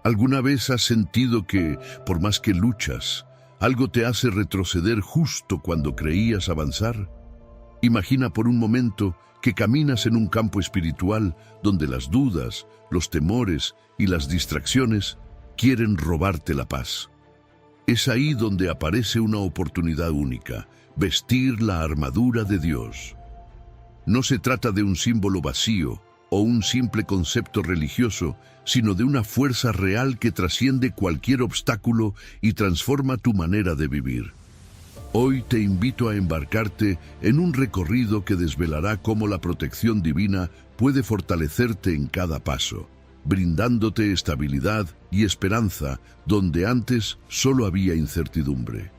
¿Alguna vez has sentido que, por más que luchas, algo te hace retroceder justo cuando creías avanzar? Imagina por un momento que caminas en un campo espiritual donde las dudas, los temores y las distracciones quieren robarte la paz. Es ahí donde aparece una oportunidad única: vestir la armadura de Dios. No se trata de un símbolo vacío o un simple concepto religioso, sino de una fuerza real que trasciende cualquier obstáculo y transforma tu manera de vivir. Hoy te invito a embarcarte en un recorrido que desvelará cómo la protección divina puede fortalecerte en cada paso, brindándote estabilidad y esperanza donde antes solo había incertidumbre.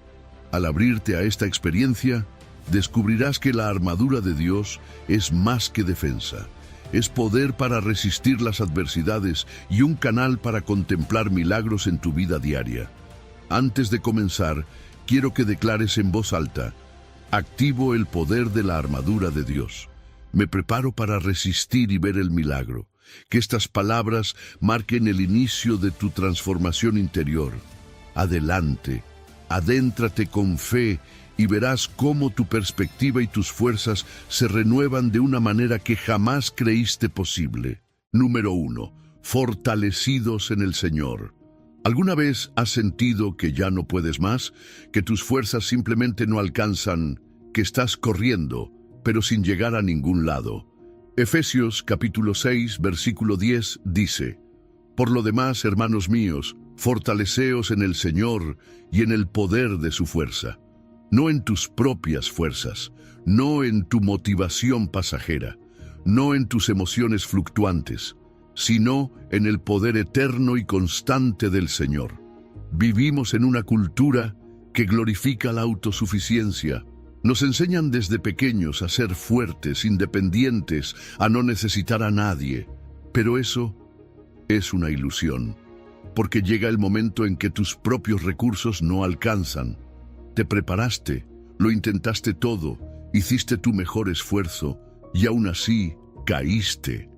Al abrirte a esta experiencia, descubrirás que la armadura de Dios es más que defensa. Es poder para resistir las adversidades y un canal para contemplar milagros en tu vida diaria. Antes de comenzar, quiero que declares en voz alta: activo el poder de la armadura de Dios. Me preparo para resistir y ver el milagro. Que estas palabras marquen el inicio de tu transformación interior. Adelante, adéntrate con fe y verás cómo tu perspectiva y tus fuerzas se renuevan de una manera que jamás creíste posible. Número 1. Fortalecidos en el Señor. ¿Alguna vez has sentido que ya no puedes más? ¿Que tus fuerzas simplemente no alcanzan? ¿Que estás corriendo, pero sin llegar a ningún lado? Efesios capítulo 6, versículo 10 dice: Por lo demás, hermanos míos, fortaleceos en el Señor y en el poder de su fuerza. No en tus propias fuerzas, no en tu motivación pasajera, no en tus emociones fluctuantes, sino en el poder eterno y constante del Señor. Vivimos en una cultura que glorifica la autosuficiencia. Nos enseñan desde pequeños a ser fuertes, independientes, a no necesitar a nadie. Pero eso es una ilusión, porque llega el momento en que tus propios recursos no alcanzan. Te preparaste, lo intentaste todo, hiciste tu mejor esfuerzo y aún así caíste.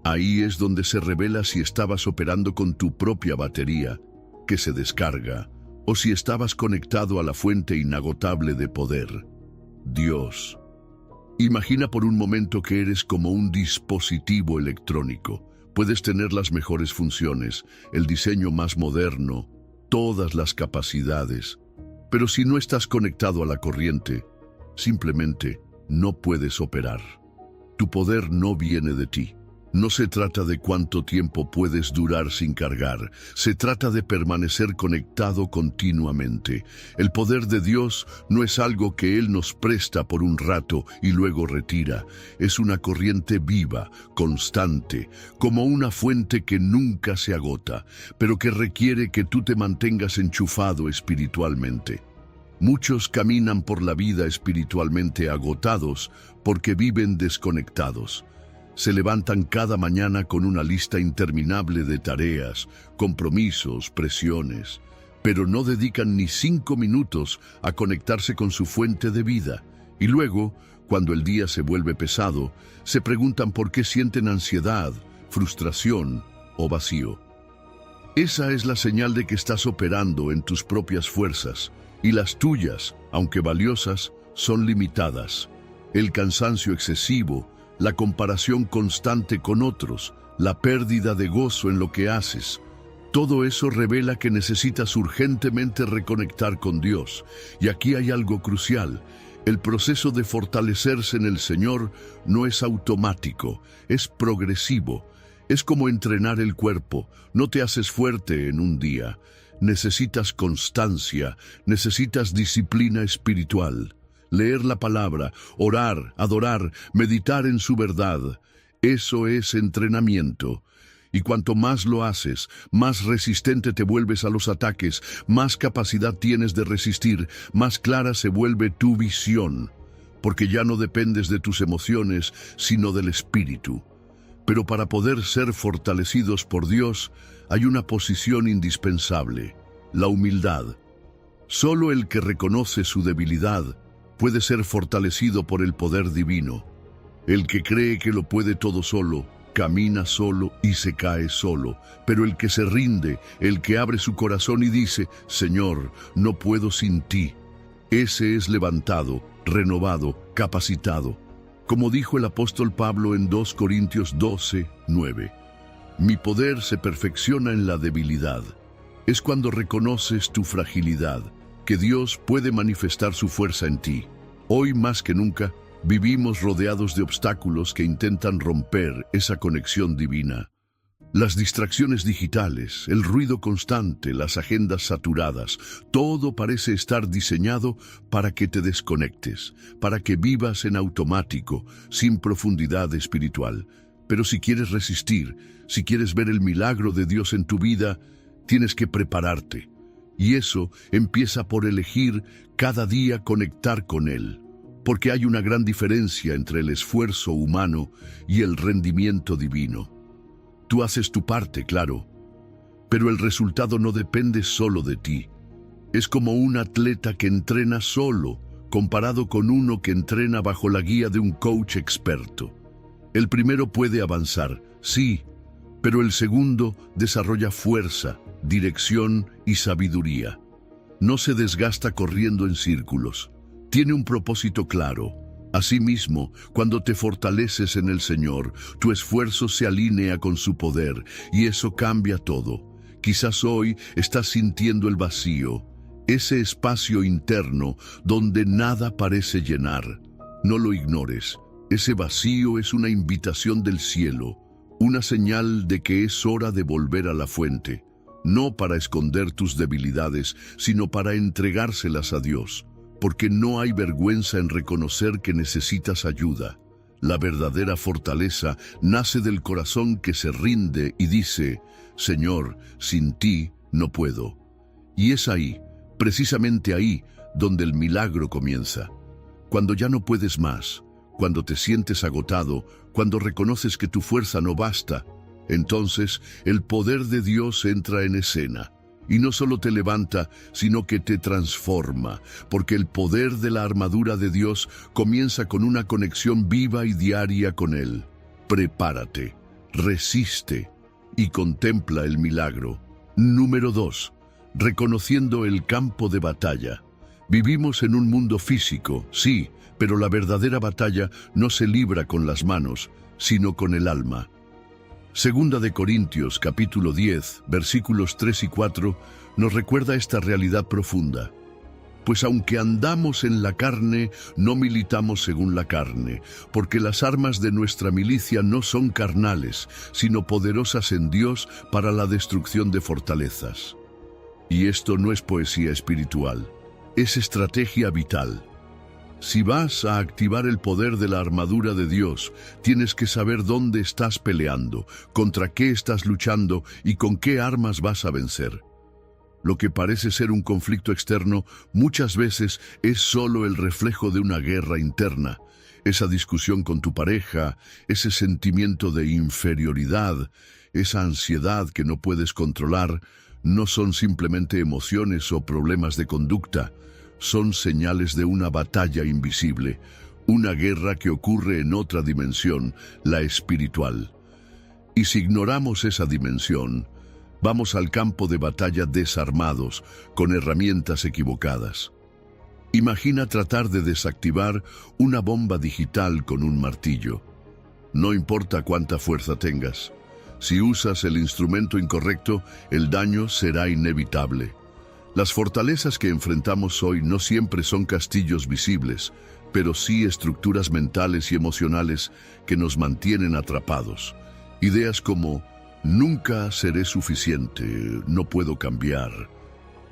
Ahí es donde se revela si estabas operando con tu propia batería, que se descarga, o si estabas conectado a la fuente inagotable de poder, Dios. Imagina por un momento que eres como un dispositivo electrónico. Puedes tener las mejores funciones, el diseño más moderno, todas las capacidades. Pero si no estás conectado a la corriente, simplemente no puedes operar. Tu poder no viene de ti. No se trata de cuánto tiempo puedes durar sin cargar. Se trata de permanecer conectado continuamente. El poder de Dios no es algo que Él nos presta por un rato y luego retira. Es una corriente viva, constante, como una fuente que nunca se agota, pero que requiere que tú te mantengas enchufado espiritualmente. Muchos caminan por la vida espiritualmente agotados porque viven desconectados. Se levantan cada mañana con una lista interminable de tareas, compromisos, presiones, pero no dedican ni 5 minutos a conectarse con su fuente de vida. Y luego, cuando el día se vuelve pesado, se preguntan por qué sienten ansiedad, frustración o vacío. Esa es la señal de que estás operando en tus propias fuerzas, y las tuyas, aunque valiosas, son limitadas. El cansancio excesivo, la comparación constante con otros, la pérdida de gozo en lo que haces, todo eso revela que necesitas urgentemente reconectar con Dios. Y aquí hay algo crucial: el proceso de fortalecerse en el Señor no es automático, es progresivo. Es como entrenar el cuerpo, no te haces fuerte en un día. Necesitas constancia, necesitas disciplina espiritual. Leer la palabra, orar, adorar, meditar en su verdad. Eso es entrenamiento. Y cuanto más lo haces, más resistente te vuelves a los ataques, más capacidad tienes de resistir, más clara se vuelve tu visión, porque ya no dependes de tus emociones, sino del Espíritu. Pero para poder ser fortalecidos por Dios, hay una posición indispensable: la humildad. Solo el que reconoce su debilidad puede ser fortalecido por el poder divino. El que cree que lo puede todo solo, camina solo y se cae solo, pero el que se rinde, el que abre su corazón y dice, Señor, no puedo sin ti, ese es levantado, renovado, capacitado. Como dijo el apóstol Pablo en 2 Corintios 12:9, mi poder se perfecciona en la debilidad. Es cuando reconoces tu fragilidad que Dios puede manifestar su fuerza en ti. Hoy más que nunca, vivimos rodeados de obstáculos que intentan romper esa conexión divina. Las distracciones digitales, el ruido constante, las agendas saturadas, todo parece estar diseñado para que te desconectes, para que vivas en automático, sin profundidad espiritual. Pero si quieres resistir, si quieres ver el milagro de Dios en tu vida, tienes que prepararte. Y eso empieza por elegir cada día conectar con Él. Porque hay una gran diferencia entre el esfuerzo humano y el rendimiento divino. Tú haces tu parte, claro, pero el resultado no depende solo de ti. Es como un atleta que entrena solo, comparado con uno que entrena bajo la guía de un coach experto. El primero puede avanzar, sí, pero el segundo desarrolla fuerza, dirección y sabiduría. No se desgasta corriendo en círculos. Tiene un propósito claro. Asimismo, cuando te fortaleces en el Señor, tu esfuerzo se alinea con su poder y eso cambia todo. Quizás hoy estás sintiendo el vacío, ese espacio interno donde nada parece llenar. No lo ignores. Ese vacío es una invitación del cielo, una señal de que es hora de volver a la fuente, no para esconder tus debilidades, sino para entregárselas a Dios. Porque no hay vergüenza en reconocer que necesitas ayuda. La verdadera fortaleza nace del corazón que se rinde y dice, Señor, sin ti no puedo. Y es ahí, precisamente ahí, donde el milagro comienza. Cuando ya no puedes más, cuando te sientes agotado, cuando reconoces que tu fuerza no basta, entonces el poder de Dios entra en escena. Y no solo te levanta, sino que te transforma, porque el poder de la armadura de Dios comienza con una conexión viva y diaria con Él. Prepárate, resiste y contempla el milagro. Número 2. Reconociendo el campo de batalla. Vivimos en un mundo físico, sí, pero la verdadera batalla no se libra con las manos, sino con el alma. Segunda de Corintios, capítulo 10, versículos 3 y 4, nos recuerda esta realidad profunda. Pues aunque andamos en la carne, no militamos según la carne, porque las armas de nuestra milicia no son carnales, sino poderosas en Dios para la destrucción de fortalezas. Y esto no es poesía espiritual, es estrategia vital. Si vas a activar el poder de la armadura de Dios, tienes que saber dónde estás peleando, contra qué estás luchando y con qué armas vas a vencer. Lo que parece ser un conflicto externo muchas veces es solo el reflejo de una guerra interna. Esa discusión con tu pareja, ese sentimiento de inferioridad, esa ansiedad que no puedes controlar, no son simplemente emociones o problemas de conducta. Son señales de una batalla invisible, una guerra que ocurre en otra dimensión, la espiritual. Y si ignoramos esa dimensión, vamos al campo de batalla desarmados, con herramientas equivocadas. Imagina tratar de desactivar una bomba digital con un martillo. No importa cuánta fuerza tengas. Si usas el instrumento incorrecto, el daño será inevitable. Las fortalezas que enfrentamos hoy no siempre son castillos visibles, pero sí estructuras mentales y emocionales que nos mantienen atrapados. Ideas como, nunca seré suficiente, no puedo cambiar,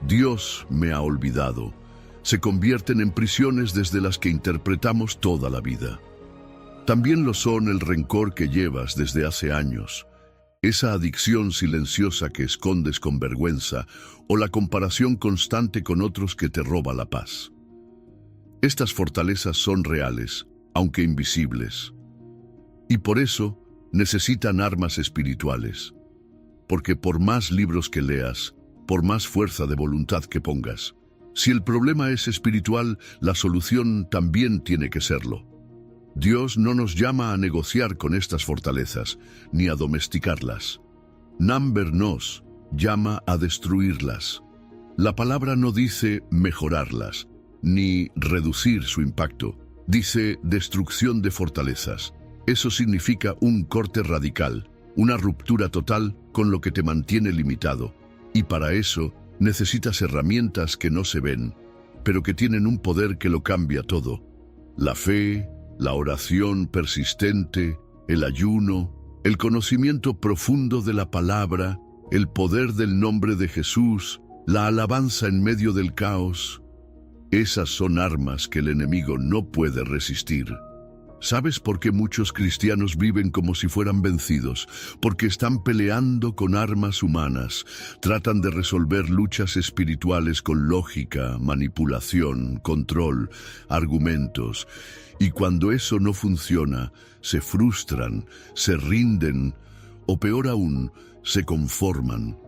Dios me ha olvidado, se convierten en prisiones desde las que interpretamos toda la vida. También lo son el rencor que llevas desde hace años, esa adicción silenciosa que escondes con vergüenza o la comparación constante con otros que te roba la paz. Estas fortalezas son reales, aunque invisibles. Y por eso necesitan armas espirituales. Porque por más libros que leas, por más fuerza de voluntad que pongas, si el problema es espiritual, la solución también tiene que serlo. Dios no nos llama a negociar con estas fortalezas, ni a domesticarlas. Number nos llama a destruirlas. La palabra no dice mejorarlas, ni reducir su impacto. Dice destrucción de fortalezas. Eso significa un corte radical, una ruptura total con lo que te mantiene limitado. Y para eso necesitas herramientas que no se ven, pero que tienen un poder que lo cambia todo. La fe, la oración persistente, el ayuno, el conocimiento profundo de la palabra, el poder del nombre de Jesús, la alabanza en medio del caos. Esas son armas que el enemigo no puede resistir. ¿Sabes por qué muchos cristianos viven como si fueran vencidos? Porque están peleando con armas humanas, tratan de resolver luchas espirituales con lógica, manipulación, control, argumentos. Y cuando eso no funciona, se frustran, se rinden, o peor aún, se conforman.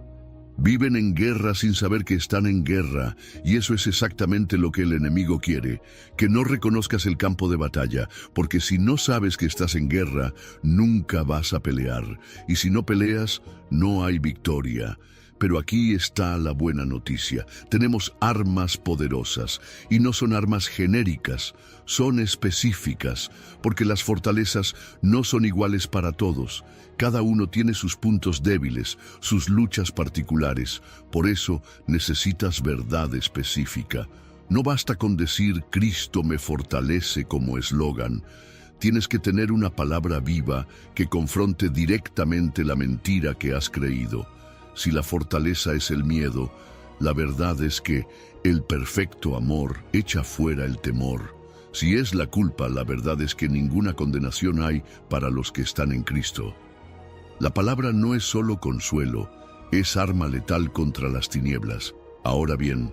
Viven en guerra sin saber que están en guerra, y eso es exactamente lo que el enemigo quiere, que no reconozcas el campo de batalla, porque si no sabes que estás en guerra, nunca vas a pelear, y si no peleas, no hay victoria. Pero aquí está la buena noticia. Tenemos armas poderosas, y no son armas genéricas, son específicas, porque las fortalezas no son iguales para todos. Cada uno tiene sus puntos débiles, sus luchas particulares. Por eso necesitas verdad específica. No basta con decir Cristo me fortalece como eslogan. Tienes que tener una palabra viva que confronte directamente la mentira que has creído. Si la fortaleza es el miedo, la verdad es que el perfecto amor echa fuera el temor. Si es la culpa, la verdad es que ninguna condenación hay para los que están en Cristo. La palabra no es solo consuelo, es arma letal contra las tinieblas. Ahora bien,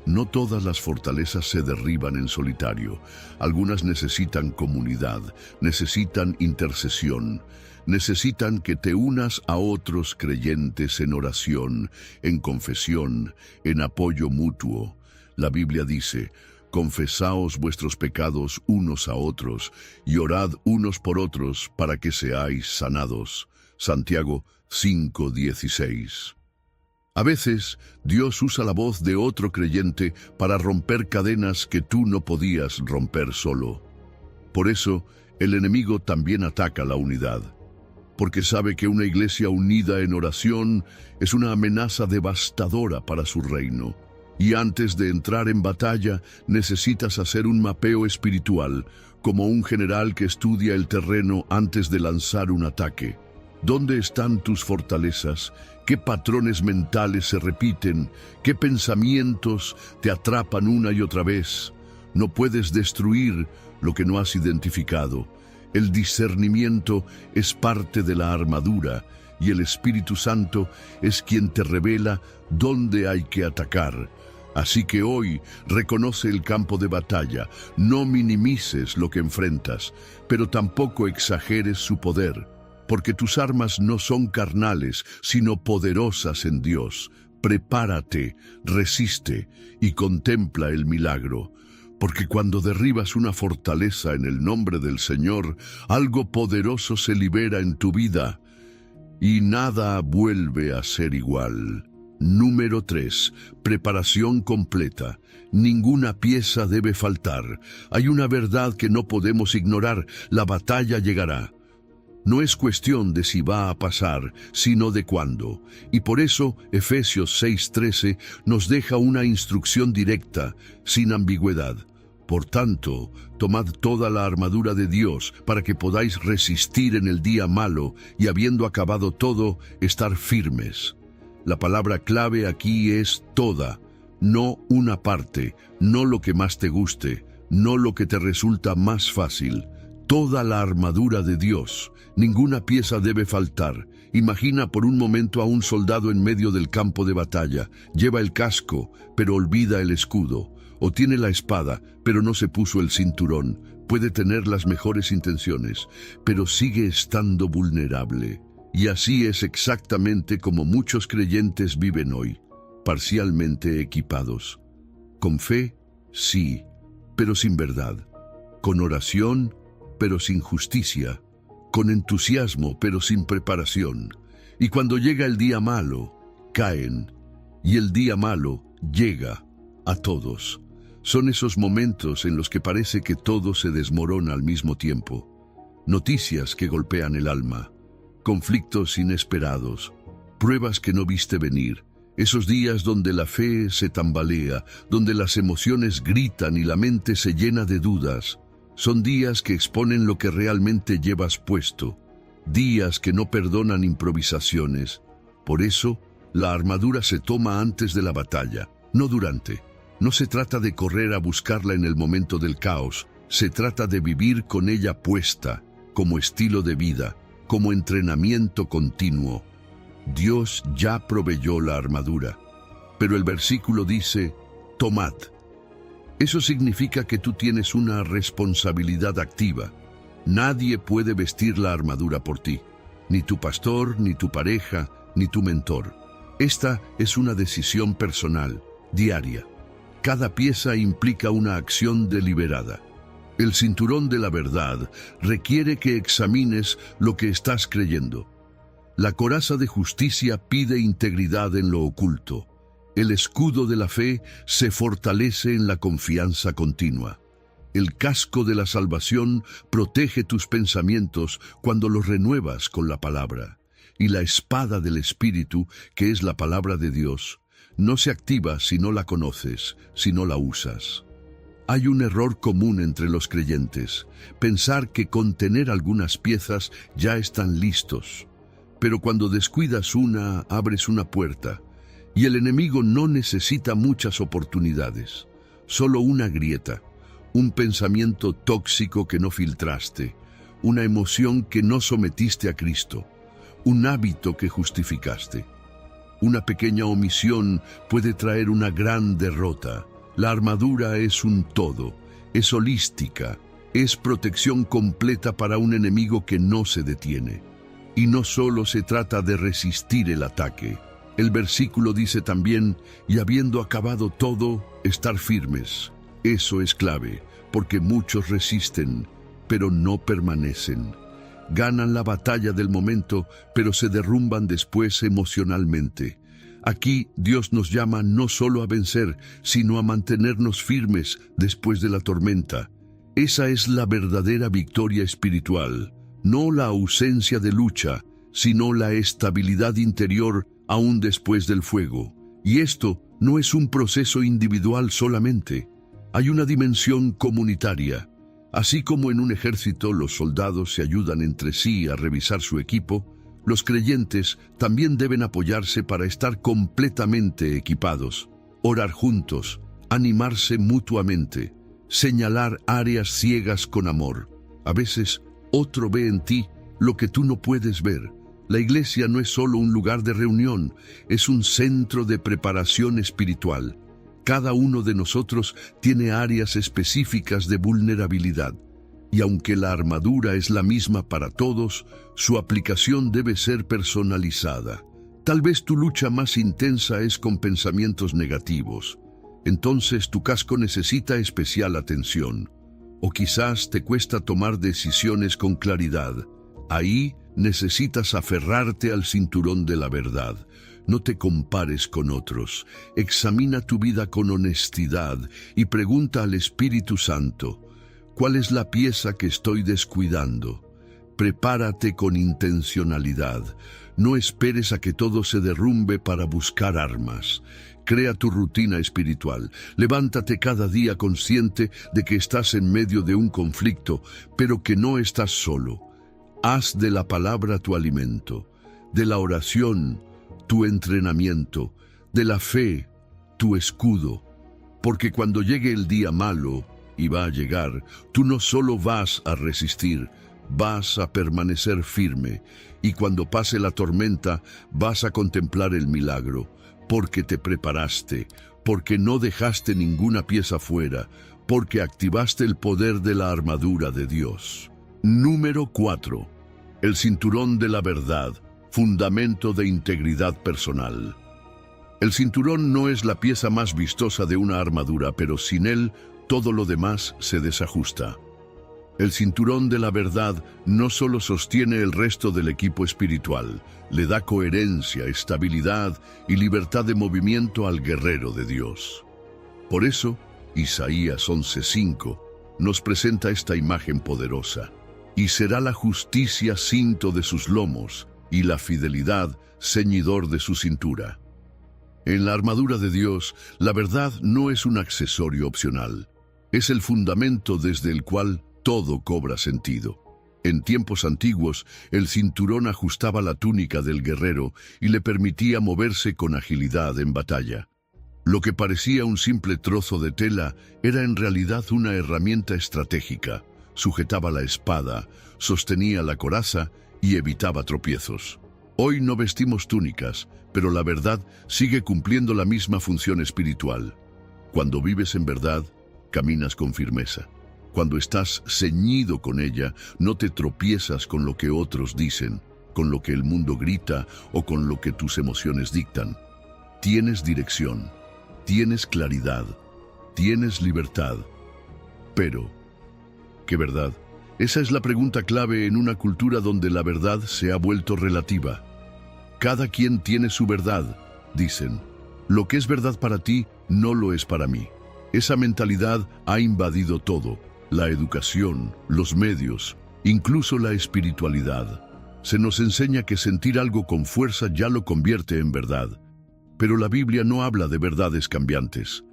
no todas las fortalezas se derriban en solitario. Algunas necesitan comunidad, necesitan intercesión, necesitan que te unas a otros creyentes en oración, en confesión, en apoyo mutuo. La Biblia dice: confesaos vuestros pecados unos a otros y orad unos por otros para que seáis sanados. Santiago 5:16. A veces, Dios usa la voz de otro creyente para romper cadenas que tú no podías romper solo. Por eso, el enemigo también ataca la unidad, porque sabe que una iglesia unida en oración es una amenaza devastadora para su reino. Y antes de entrar en batalla, necesitas hacer un mapeo espiritual, como un general que estudia el terreno antes de lanzar un ataque. ¿Dónde están tus fortalezas? ¿Qué patrones mentales se repiten? ¿Qué pensamientos te atrapan una y otra vez? No puedes destruir lo que no has identificado. El discernimiento es parte de la armadura y el Espíritu Santo es quien te revela dónde hay que atacar. Así que hoy reconoce el campo de batalla, no minimices lo que enfrentas, pero tampoco exageres su poder. Porque tus armas no son carnales, sino poderosas en Dios. Prepárate, resiste y contempla el milagro. Porque cuando derribas una fortaleza en el nombre del Señor, algo poderoso se libera en tu vida y nada vuelve a ser igual. Número 3. Preparación completa. Ninguna pieza debe faltar. Hay una verdad que no podemos ignorar: la batalla llegará. No es cuestión de si va a pasar, sino de cuándo. Y por eso Efesios 6:13 nos deja una instrucción directa, sin ambigüedad. Por tanto, tomad toda la armadura de Dios para que podáis resistir en el día malo y, habiendo acabado todo, estar firmes. La palabra clave aquí es toda, no una parte, no lo que más te guste, no lo que te resulta más fácil. Toda la armadura de Dios. Ninguna pieza debe faltar. Imagina por un momento a un soldado en medio del campo de batalla. Lleva el casco, pero olvida el escudo. O tiene la espada, pero no se puso el cinturón. Puede tener las mejores intenciones, pero sigue estando vulnerable. Y así es exactamente como muchos creyentes viven hoy, parcialmente equipados. Con fe, sí, pero sin verdad. Con oración, pero sin justicia, con entusiasmo, pero sin preparación. Y cuando llega el día malo, caen, y el día malo llega a todos. Son esos momentos en los que parece que todo se desmorona al mismo tiempo. Noticias que golpean el alma, conflictos inesperados, pruebas que no viste venir. Esos días donde la fe se tambalea, donde las emociones gritan y la mente se llena de dudas, son días que exponen lo que realmente llevas puesto, días que no perdonan improvisaciones. Por eso, la armadura se toma antes de la batalla, no durante. No se trata de correr a buscarla en el momento del caos, se trata de vivir con ella puesta, como estilo de vida, como entrenamiento continuo. Dios ya proveyó la armadura, pero el versículo dice, tomad. Eso significa que tú tienes una responsabilidad activa. Nadie puede vestir la armadura por ti, ni tu pastor, ni tu pareja, ni tu mentor. Esta es una decisión personal, diaria. Cada pieza implica una acción deliberada. El cinturón de la verdad requiere que examines lo que estás creyendo. La coraza de justicia pide integridad en lo oculto. El escudo de la fe se fortalece en la confianza continua. El casco de la salvación protege tus pensamientos cuando los renuevas con la palabra. Y la espada del Espíritu, que es la palabra de Dios, no se activa si no la conoces, si no la usas. Hay un error común entre los creyentes, pensar que con tener algunas piezas ya están listos. Pero cuando descuidas una, abres una puerta, y el enemigo no necesita muchas oportunidades, solo una grieta, un pensamiento tóxico que no filtraste, una emoción que no sometiste a Cristo, un hábito que justificaste. Una pequeña omisión puede traer una gran derrota. La armadura es un todo, es holística, es protección completa para un enemigo que no se detiene. Y no solo se trata de resistir el ataque. El versículo dice también, y habiendo acabado todo, estar firmes. Eso es clave, porque muchos resisten, pero no permanecen. Ganan la batalla del momento, pero se derrumban después emocionalmente. Aquí Dios nos llama no solo a vencer, sino a mantenernos firmes después de la tormenta. Esa es la verdadera victoria espiritual, no la ausencia de lucha, sino la estabilidad interior aún después del fuego. Y esto no es un proceso individual solamente, hay una dimensión comunitaria. Así como en un ejército los soldados se ayudan entre sí a revisar su equipo, los creyentes también deben apoyarse para estar completamente equipados, orar juntos, animarse mutuamente, señalar áreas ciegas con amor. A veces, otro ve en ti lo que tú no puedes ver. La iglesia no es solo un lugar de reunión, es un centro de preparación espiritual. Cada uno de nosotros tiene áreas específicas de vulnerabilidad. Y aunque la armadura es la misma para todos, su aplicación debe ser personalizada. Tal vez tu lucha más intensa es con pensamientos negativos. Entonces tu casco necesita especial atención. O quizás te cuesta tomar decisiones con claridad. Ahí necesitas aferrarte al cinturón de la verdad. No te compares con otros. Examina tu vida con honestidad y pregunta al Espíritu Santo, ¿cuál es la pieza que estoy descuidando? Prepárate con intencionalidad. No esperes a que todo se derrumbe para buscar armas. Crea tu rutina espiritual. Levántate cada día consciente de que estás en medio de un conflicto, pero que no estás solo. Haz de la palabra tu alimento, de la oración tu entrenamiento, de la fe tu escudo. Porque cuando llegue el día malo, y va a llegar, tú no solo vas a resistir, vas a permanecer firme, y cuando pase la tormenta, vas a contemplar el milagro, porque te preparaste, porque no dejaste ninguna pieza fuera, porque activaste el poder de la armadura de Dios. Número 4. El cinturón de la verdad, fundamento de integridad personal. El cinturón no es la pieza más vistosa de una armadura, pero sin él, todo lo demás se desajusta. El cinturón de la verdad no solo sostiene el resto del equipo espiritual, le da coherencia, estabilidad y libertad de movimiento al guerrero de Dios. Por eso, Isaías 11:5 nos presenta esta imagen poderosa. Y será la justicia cinto de sus lomos, y la fidelidad ceñidor de su cintura. En la armadura de Dios, la verdad no es un accesorio opcional. Es el fundamento desde el cual todo cobra sentido. En tiempos antiguos, el cinturón ajustaba la túnica del guerrero y le permitía moverse con agilidad en batalla. Lo que parecía un simple trozo de tela era en realidad una herramienta estratégica. Sujetaba la espada, sostenía la coraza y evitaba tropiezos. Hoy no vestimos túnicas, pero la verdad sigue cumpliendo la misma función espiritual. Cuando vives en verdad, caminas con firmeza. Cuando estás ceñido con ella, no te tropiezas con lo que otros dicen, con lo que el mundo grita o con lo que tus emociones dictan. Tienes dirección, tienes claridad, tienes libertad. Pero, ¿qué verdad? Esa es la pregunta clave en una cultura donde la verdad se ha vuelto relativa. Cada quien tiene su verdad, dicen. Lo que es verdad para ti no lo es para mí. Esa mentalidad ha invadido todo: la educación, los medios, incluso la espiritualidad. Se nos enseña que sentir algo con fuerza ya lo convierte en verdad. Pero la Biblia no habla de verdades cambiantes.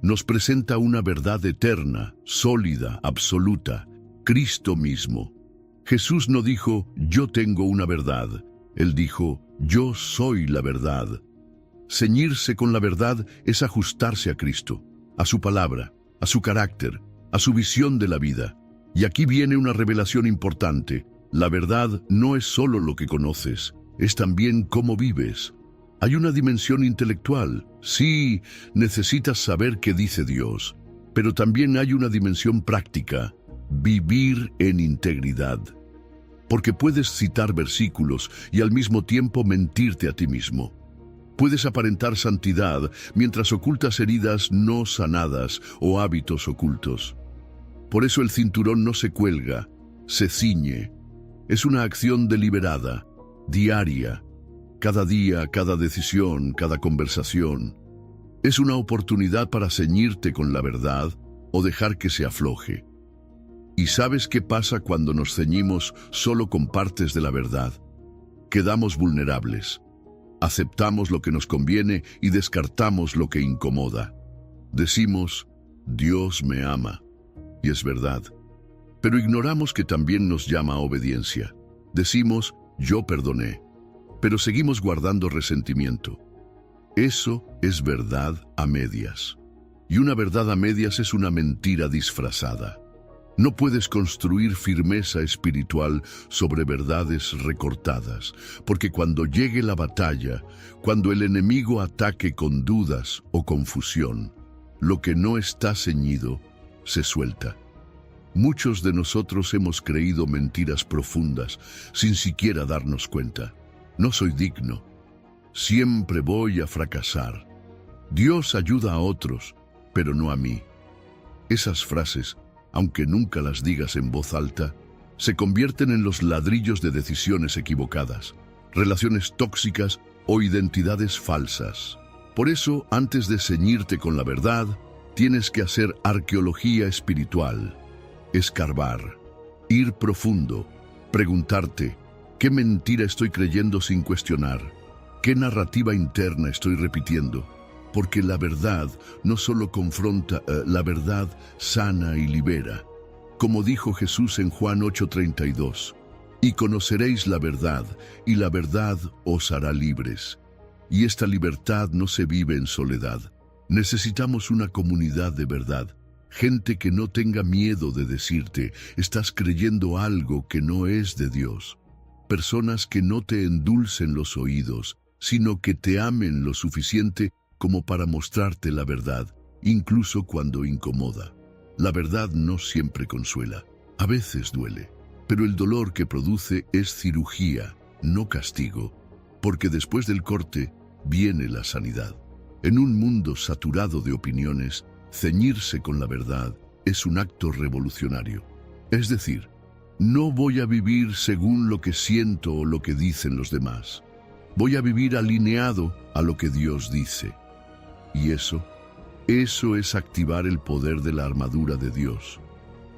Nos presenta una verdad eterna, sólida, absoluta: Cristo mismo. Jesús no dijo, yo tengo una verdad. Él dijo, yo soy la verdad. Ceñirse con la verdad es ajustarse a Cristo, a su palabra, a su carácter, a su visión de la vida. Y aquí viene una revelación importante. La verdad no es solo lo que conoces, es también cómo vives. Hay una dimensión intelectual. Sí, necesitas saber qué dice Dios, pero también hay una dimensión práctica: vivir en integridad. Porque puedes citar versículos y al mismo tiempo mentirte a ti mismo. Puedes aparentar santidad mientras ocultas heridas no sanadas o hábitos ocultos. Por eso el cinturón no se cuelga, se ciñe. Es una acción deliberada, diaria. Cada día, cada decisión, cada conversación. Es una oportunidad para ceñirte con la verdad o dejar que se afloje. ¿Y sabes qué pasa cuando nos ceñimos solo con partes de la verdad? Quedamos vulnerables. Aceptamos lo que nos conviene y descartamos lo que incomoda. Decimos, Dios me ama. Y es verdad. Pero ignoramos que también nos llama a obediencia. Decimos, yo perdoné. Pero seguimos guardando resentimiento. Eso es verdad a medias. Y una verdad a medias es una mentira disfrazada. No puedes construir firmeza espiritual sobre verdades recortadas, porque cuando llegue la batalla, cuando el enemigo ataque con dudas o confusión, lo que no está ceñido se suelta. Muchos de nosotros hemos creído mentiras profundas sin siquiera darnos cuenta. No soy digno. Siempre voy a fracasar. Dios ayuda a otros, pero no a mí. Esas frases, aunque nunca las digas en voz alta, se convierten en los ladrillos de decisiones equivocadas, relaciones tóxicas o identidades falsas. Por eso, antes de ceñirte con la verdad, tienes que hacer arqueología espiritual, escarbar, ir profundo, preguntarte, ¿qué mentira estoy creyendo sin cuestionar? ¿Qué narrativa interna estoy repitiendo? Porque la verdad no solo confronta, la verdad sana y libera. Como dijo Jesús en Juan 8:32, y conoceréis la verdad, y la verdad os hará libres. Y esta libertad no se vive en soledad. Necesitamos una comunidad de verdad, gente que no tenga miedo de decirte, estás creyendo algo que no es de Dios. Personas que no te endulcen los oídos, sino que te amen lo suficiente como para mostrarte la verdad, incluso cuando incomoda. La verdad no siempre consuela, a veces duele, pero el dolor que produce es cirugía, no castigo, porque después del corte viene la sanidad. En un mundo saturado de opiniones, ceñirse con la verdad es un acto revolucionario. Es decir, no voy a vivir según lo que siento o lo que dicen los demás. Voy a vivir alineado a lo que Dios dice. Y eso es activar el poder de la armadura de Dios.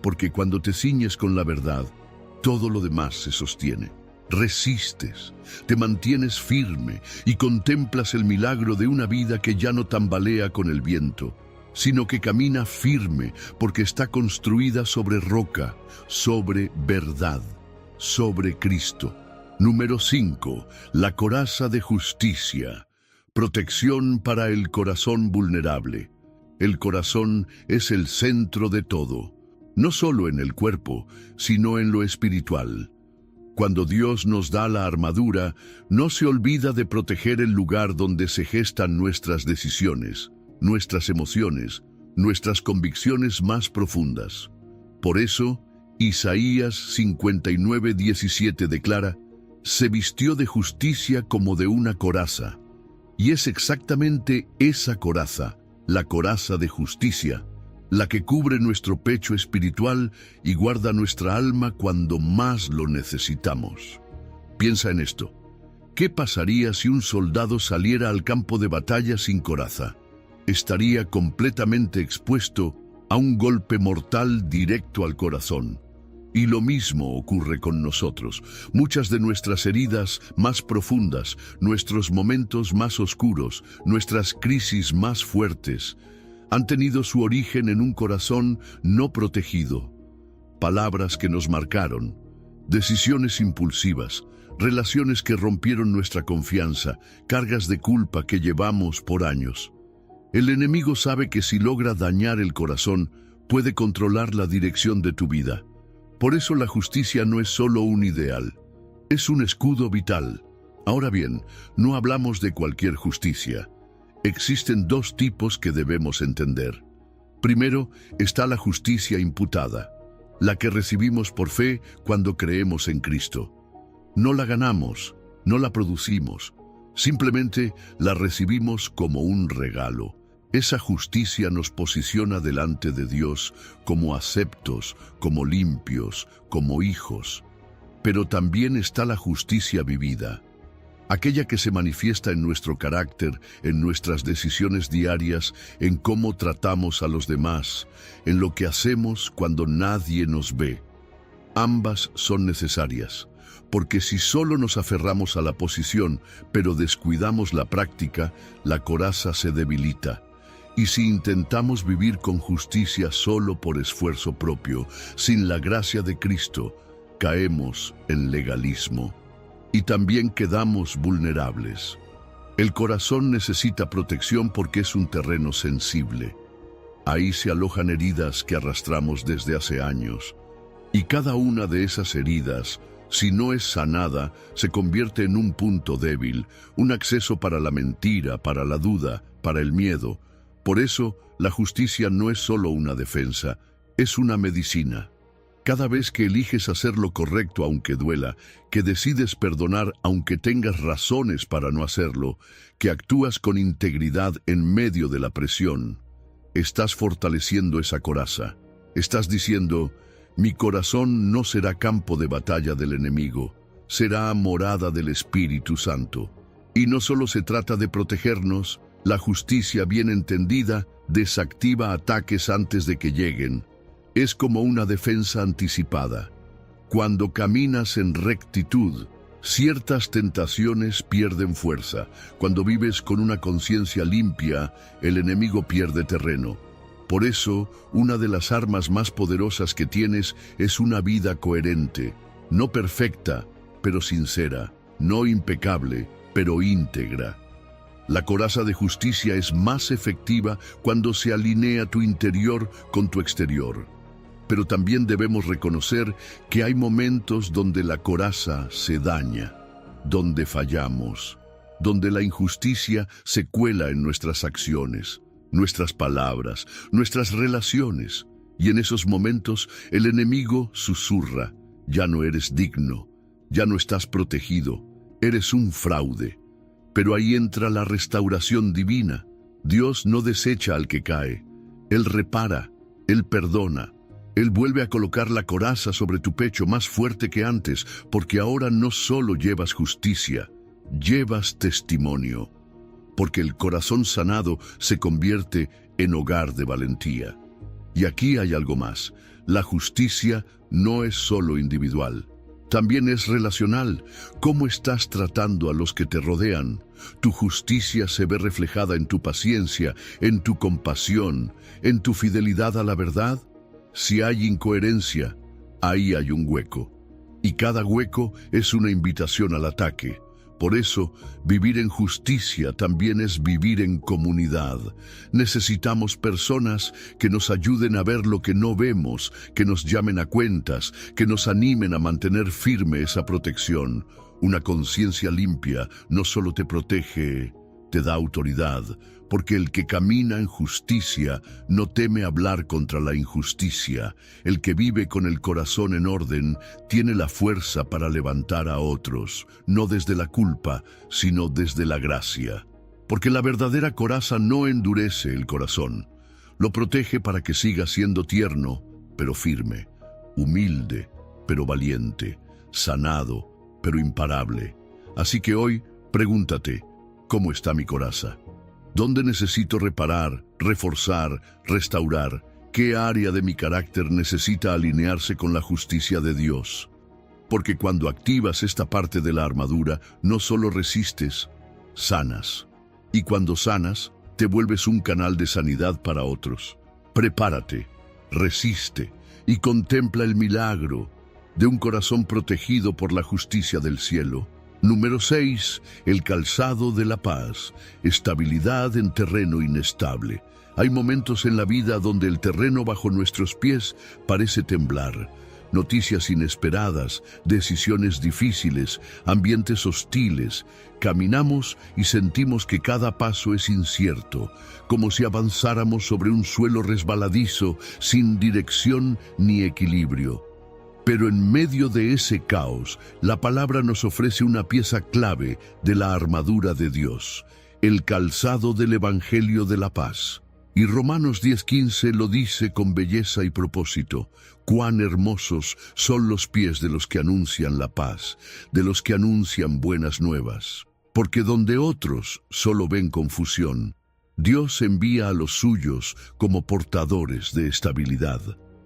Porque cuando te ciñes con la verdad, todo lo demás se sostiene. Resistes, te mantienes firme y contemplas el milagro de una vida que ya no tambalea con el viento, sino que camina firme porque está construida sobre roca, sobre verdad, sobre Cristo. Número 5. La coraza de justicia. Protección para el corazón vulnerable. El corazón es el centro de todo, no solo en el cuerpo, sino en lo espiritual. Cuando Dios nos da la armadura, no se olvida de proteger el lugar donde se gestan nuestras decisiones, nuestras emociones, nuestras convicciones más profundas. Por eso, Isaías 59:17 declara: «Se vistió de justicia como de una coraza». Y es exactamente esa coraza, la coraza de justicia, la que cubre nuestro pecho espiritual y guarda nuestra alma cuando más lo necesitamos. Piensa en esto. ¿Qué pasaría si un soldado saliera al campo de batalla sin coraza? Estaría completamente expuesto a un golpe mortal directo al corazón. Y lo mismo ocurre con nosotros. Muchas de nuestras heridas más profundas, nuestros momentos más oscuros, nuestras crisis más fuertes, han tenido su origen en un corazón no protegido. Palabras que nos marcaron, decisiones impulsivas, relaciones que rompieron nuestra confianza, cargas de culpa que llevamos por años. El enemigo sabe que si logra dañar el corazón, puede controlar la dirección de tu vida. Por eso la justicia no es solo un ideal, es un escudo vital. Ahora bien, no hablamos de cualquier justicia. Existen dos tipos que debemos entender. Primero está la justicia imputada, la que recibimos por fe cuando creemos en Cristo. No la ganamos, no la producimos, simplemente la recibimos como un regalo. Esa justicia nos posiciona delante de Dios como aceptos, como limpios, como hijos. Pero también está la justicia vivida, aquella que se manifiesta en nuestro carácter, en nuestras decisiones diarias, en cómo tratamos a los demás, en lo que hacemos cuando nadie nos ve. Ambas son necesarias, porque si solo nos aferramos a la posición, pero descuidamos la práctica, la coraza se debilita. Y si intentamos vivir con justicia solo por esfuerzo propio, sin la gracia de Cristo, caemos en legalismo. Y también quedamos vulnerables. El corazón necesita protección porque es un terreno sensible. Ahí se alojan heridas que arrastramos desde hace años. Y cada una de esas heridas, si no es sanada, se convierte en un punto débil, un acceso para la mentira, para la duda, para el miedo. Por eso, la justicia no es solo una defensa, es una medicina. Cada vez que eliges hacer lo correcto aunque duela, que decides perdonar aunque tengas razones para no hacerlo, que actúas con integridad en medio de la presión, estás fortaleciendo esa coraza. Estás diciendo: mi corazón no será campo de batalla del enemigo, será morada del Espíritu Santo. Y no solo se trata de protegernos, la justicia bien entendida desactiva ataques antes de que lleguen. Es como una defensa anticipada. Cuando caminas en rectitud, ciertas tentaciones pierden fuerza. Cuando vives con una conciencia limpia, el enemigo pierde terreno. Por eso, una de las armas más poderosas que tienes es una vida coherente, no perfecta, pero sincera, no impecable, pero íntegra. La coraza de justicia es más efectiva cuando se alinea tu interior con tu exterior. Pero también debemos reconocer que hay momentos donde la coraza se daña, donde fallamos, donde la injusticia se cuela en nuestras acciones, nuestras palabras, nuestras relaciones. Y en esos momentos el enemigo susurra: ya no eres digno, ya no estás protegido, eres un fraude. Pero ahí entra la restauración divina. Dios no desecha al que cae, Él repara, Él perdona. Él vuelve a colocar la coraza sobre tu pecho más fuerte que antes, porque ahora no solo llevas justicia, llevas testimonio, porque el corazón sanado se convierte en hogar de valentía. Y aquí hay algo más. La justicia no es solo individual, también es relacional. ¿Cómo estás tratando a los que te rodean? Tu justicia se ve reflejada en tu paciencia, en tu compasión, en tu fidelidad a la verdad. Si hay incoherencia, ahí hay un hueco. Y cada hueco es una invitación al ataque. Por eso, vivir en justicia también es vivir en comunidad. Necesitamos personas que nos ayuden a ver lo que no vemos, que nos llamen a cuentas, que nos animen a mantener firme esa protección. Una conciencia limpia no solo te protege, te da autoridad, porque el que camina en justicia no teme hablar contra la injusticia. El que vive con el corazón en orden tiene la fuerza para levantar a otros, no desde la culpa, sino desde la gracia. Porque la verdadera coraza no endurece el corazón, lo protege para que siga siendo tierno, pero firme, humilde, pero valiente, sanado, pero imparable. Así que hoy, pregúntate, ¿cómo está mi coraza? ¿Dónde necesito reparar, reforzar, restaurar? ¿Qué área de mi carácter necesita alinearse con la justicia de Dios? Porque cuando activas esta parte de la armadura, no solo resistes, sanas. Y cuando sanas, te vuelves un canal de sanidad para otros. Prepárate, resiste y contempla el milagro de un corazón protegido por la justicia del cielo. Número 6. El calzado de la paz. Estabilidad en terreno inestable. Hay momentos en la vida donde el terreno bajo nuestros pies parece temblar. Noticias inesperadas, decisiones difíciles, ambientes hostiles. Caminamos y sentimos que cada paso es incierto, como si avanzáramos sobre un suelo resbaladizo, sin dirección ni equilibrio. Pero en medio de ese caos, la palabra nos ofrece una pieza clave de la armadura de Dios, el calzado del Evangelio de la paz. Y Romanos 10:15 lo dice con belleza y propósito. Cuán hermosos son los pies de los que anuncian la paz, de los que anuncian buenas nuevas. Porque donde otros solo ven confusión, Dios envía a los suyos como portadores de estabilidad.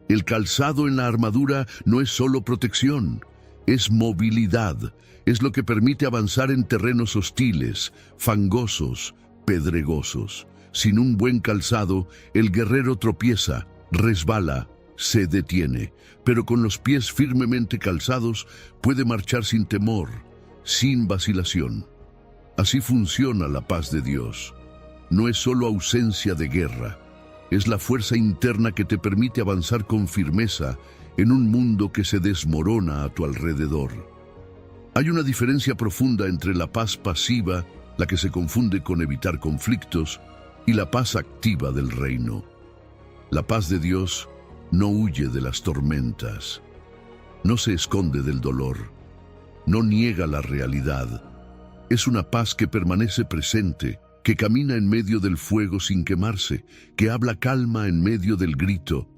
El calzado en la armadura no es solo protección, es movilidad. Es lo que permite avanzar en terrenos hostiles, fangosos, pedregosos. Sin un buen calzado, el guerrero tropieza, resbala, se detiene, pero con los pies firmemente calzados puede marchar sin temor, sin vacilación. Así funciona la paz de Dios. No es solo ausencia de guerra, es la fuerza interna que te permite avanzar con firmeza en un mundo que se desmorona a tu alrededor. Hay una diferencia profunda entre la paz pasiva, la que se confunde con evitar conflictos, y la paz activa del reino. La paz de Dios no huye de las tormentas, no se esconde del dolor, no niega la realidad. Es una paz que permanece presente, que camina en medio del fuego sin quemarse, que habla calma en medio del grito.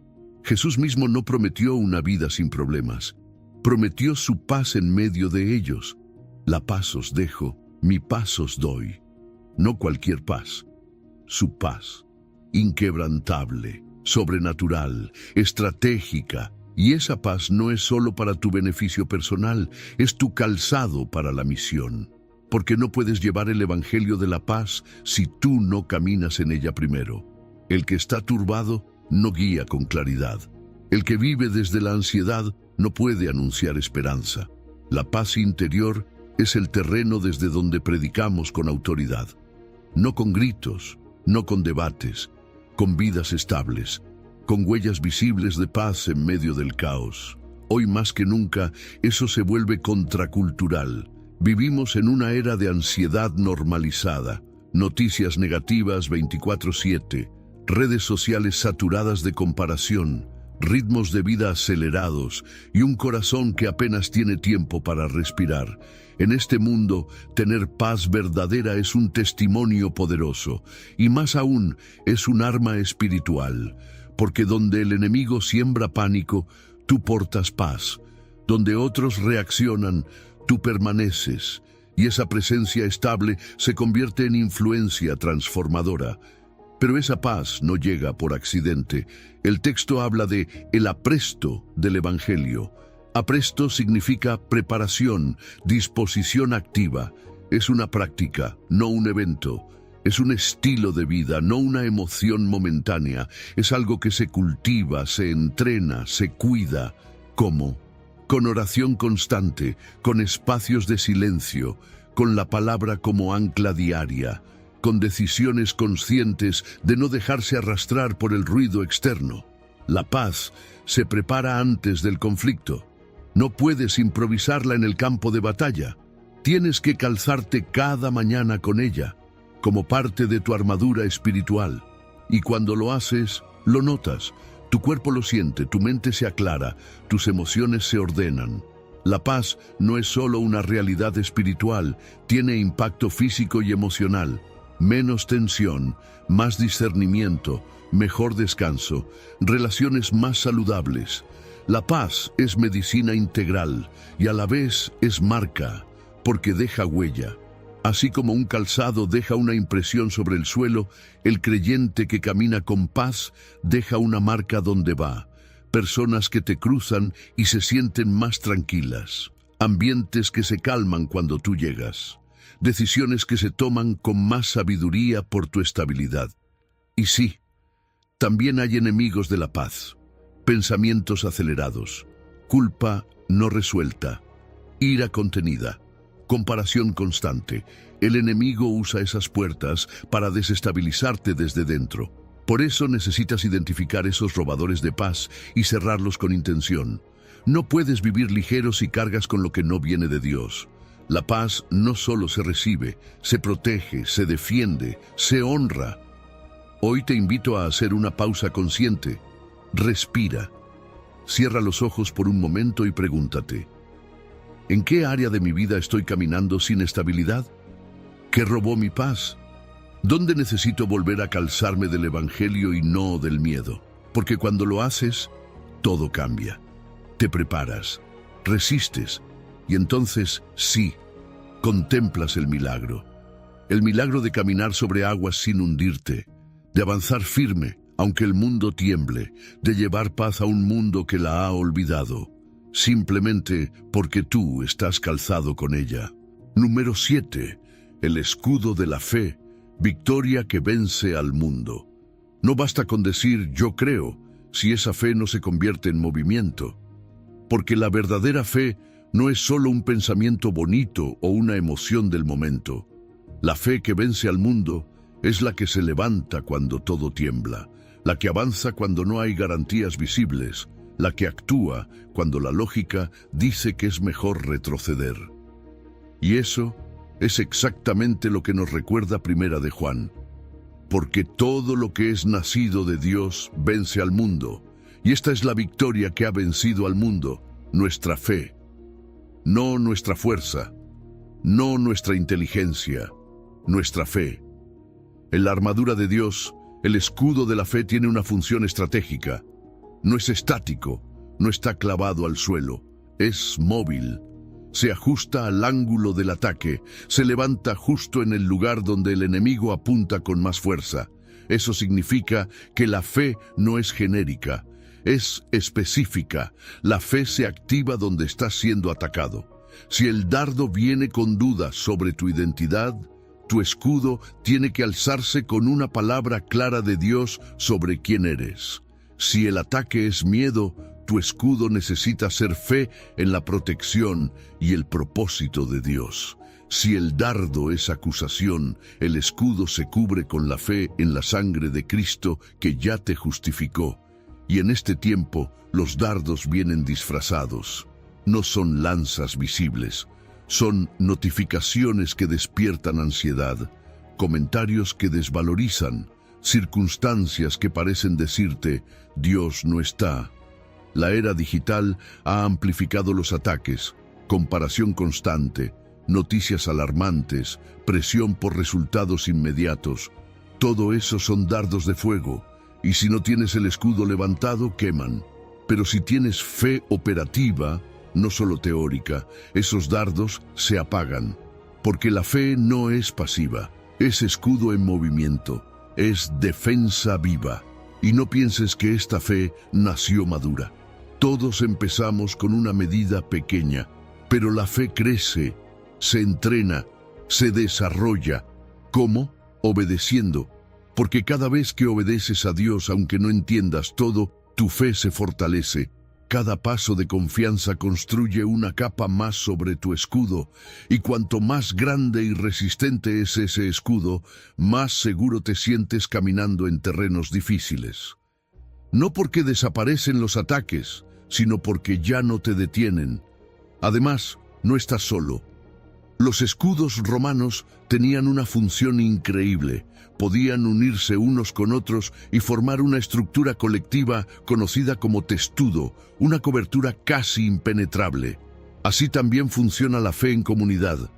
Jesús mismo no prometió una vida sin problemas, prometió su paz en medio de ellos. La paz os dejo, mi paz os doy. No cualquier paz, su paz, inquebrantable, sobrenatural, estratégica. Y esa paz no es solo para tu beneficio personal, es tu calzado para la misión. Porque no puedes llevar el Evangelio de la paz si tú no caminas en ella primero. El que está turbado no guía con claridad. El que vive desde la ansiedad no puede anunciar esperanza. La paz interior es el terreno desde donde predicamos con autoridad. No con gritos, no con debates, con vidas estables, con huellas visibles de paz en medio del caos. Hoy más que nunca, eso se vuelve contracultural. Vivimos en una era de ansiedad normalizada, noticias negativas 24/7, redes sociales saturadas de comparación, ritmos de vida acelerados y un corazón que apenas tiene tiempo para respirar. En este mundo, tener paz verdadera es un testimonio poderoso y más aún es un arma espiritual, porque donde el enemigo siembra pánico, tú portas paz. Donde otros reaccionan, tú permaneces, y esa presencia estable se convierte en influencia transformadora. Pero esa paz no llega por accidente. El texto habla de el apresto del Evangelio. Apresto significa preparación, disposición activa. Es una práctica, no un evento. Es un estilo de vida, no una emoción momentánea. Es algo que se cultiva, se entrena, se cuida. ¿Cómo? Con oración constante, con espacios de silencio, con la palabra como ancla diaria, con decisiones conscientes de no dejarse arrastrar por el ruido externo. La paz se prepara antes del conflicto. No puedes improvisarla en el campo de batalla. Tienes que calzarte cada mañana con ella, como parte de tu armadura espiritual. Y cuando lo haces, lo notas. Tu cuerpo lo siente, tu mente se aclara, tus emociones se ordenan. La paz no es solo una realidad espiritual, tiene impacto físico y emocional. Menos tensión, más discernimiento, mejor descanso, relaciones más saludables. La paz es medicina integral y a la vez es marca, porque deja huella. Así como un calzado deja una impresión sobre el suelo, el creyente que camina con paz deja una marca donde va. Personas que te cruzan y se sienten más tranquilas. Ambientes que se calman cuando tú llegas. Decisiones que se toman con más sabiduría por tu estabilidad. Y sí, también hay enemigos de la paz. Pensamientos acelerados, culpa no resuelta, ira contenida, comparación constante. El enemigo usa esas puertas para desestabilizarte desde dentro. Por eso necesitas identificar esos robadores de paz y cerrarlos con intención. No puedes vivir ligero si cargas con lo que no viene de Dios. La paz no solo se recibe, se protege, se defiende, se honra. Hoy te invito a hacer una pausa consciente. Respira. Cierra los ojos por un momento y pregúntate: ¿en qué área de mi vida estoy caminando sin estabilidad? ¿Qué robó mi paz? ¿Dónde necesito volver a calzarme del Evangelio y no del miedo? Porque cuando lo haces, todo cambia. Te preparas, resistes, y entonces, sí, contemplas el milagro. El milagro de caminar sobre aguas sin hundirte, de avanzar firme, aunque el mundo tiemble, de llevar paz a un mundo que la ha olvidado, simplemente porque tú estás calzado con ella. Número 7. El escudo de la fe, victoria que vence al mundo. No basta con decir yo creo, si esa fe no se convierte en movimiento. Porque la verdadera fe no es solo un pensamiento bonito o una emoción del momento. La fe que vence al mundo es la que se levanta cuando todo tiembla, la que avanza cuando no hay garantías visibles, la que actúa cuando la lógica dice que es mejor retroceder. Y eso es exactamente lo que nos recuerda Primera de Juan. Porque todo lo que es nacido de Dios vence al mundo, y esta es la victoria que ha vencido al mundo, nuestra fe. No nuestra fuerza, no nuestra inteligencia, nuestra fe. En la armadura de Dios, el escudo de la fe tiene una función estratégica. No es estático, no está clavado al suelo, es móvil. Se ajusta al ángulo del ataque, se levanta justo en el lugar donde el enemigo apunta con más fuerza. Eso significa que la fe no es genérica, es específica. La fe se activa donde estás siendo atacado. Si el dardo viene con dudas sobre tu identidad, tu escudo tiene que alzarse con una palabra clara de Dios sobre quién eres. Si el ataque es miedo, tu escudo necesita ser fe en la protección y el propósito de Dios. Si el dardo es acusación, el escudo se cubre con la fe en la sangre de Cristo que ya te justificó. Y en este tiempo, los dardos vienen disfrazados. No son lanzas visibles. Son notificaciones que despiertan ansiedad, comentarios que desvalorizan, circunstancias que parecen decirte, Dios no está. La era digital ha amplificado los ataques, comparación constante, noticias alarmantes, presión por resultados inmediatos. Todo eso son dardos de fuego. Y si no tienes el escudo levantado, queman. Pero si tienes fe operativa, no solo teórica, esos dardos se apagan. Porque la fe no es pasiva, es escudo en movimiento, es defensa viva. Y no pienses que esta fe nació madura. Todos empezamos con una medida pequeña, pero la fe crece, se entrena, se desarrolla. ¿Cómo? Obedeciendo. Porque cada vez que obedeces a Dios, aunque no entiendas todo, tu fe se fortalece. Cada paso de confianza construye una capa más sobre tu escudo, y cuanto más grande y resistente es ese escudo, más seguro te sientes caminando en terrenos difíciles. No porque desaparecen los ataques, sino porque ya no te detienen. Además, no estás solo. Los escudos romanos tenían una función increíble. Podían unirse unos con otros y formar una estructura colectiva conocida como testudo, una cobertura casi impenetrable. Así también funciona la fe en comunidad.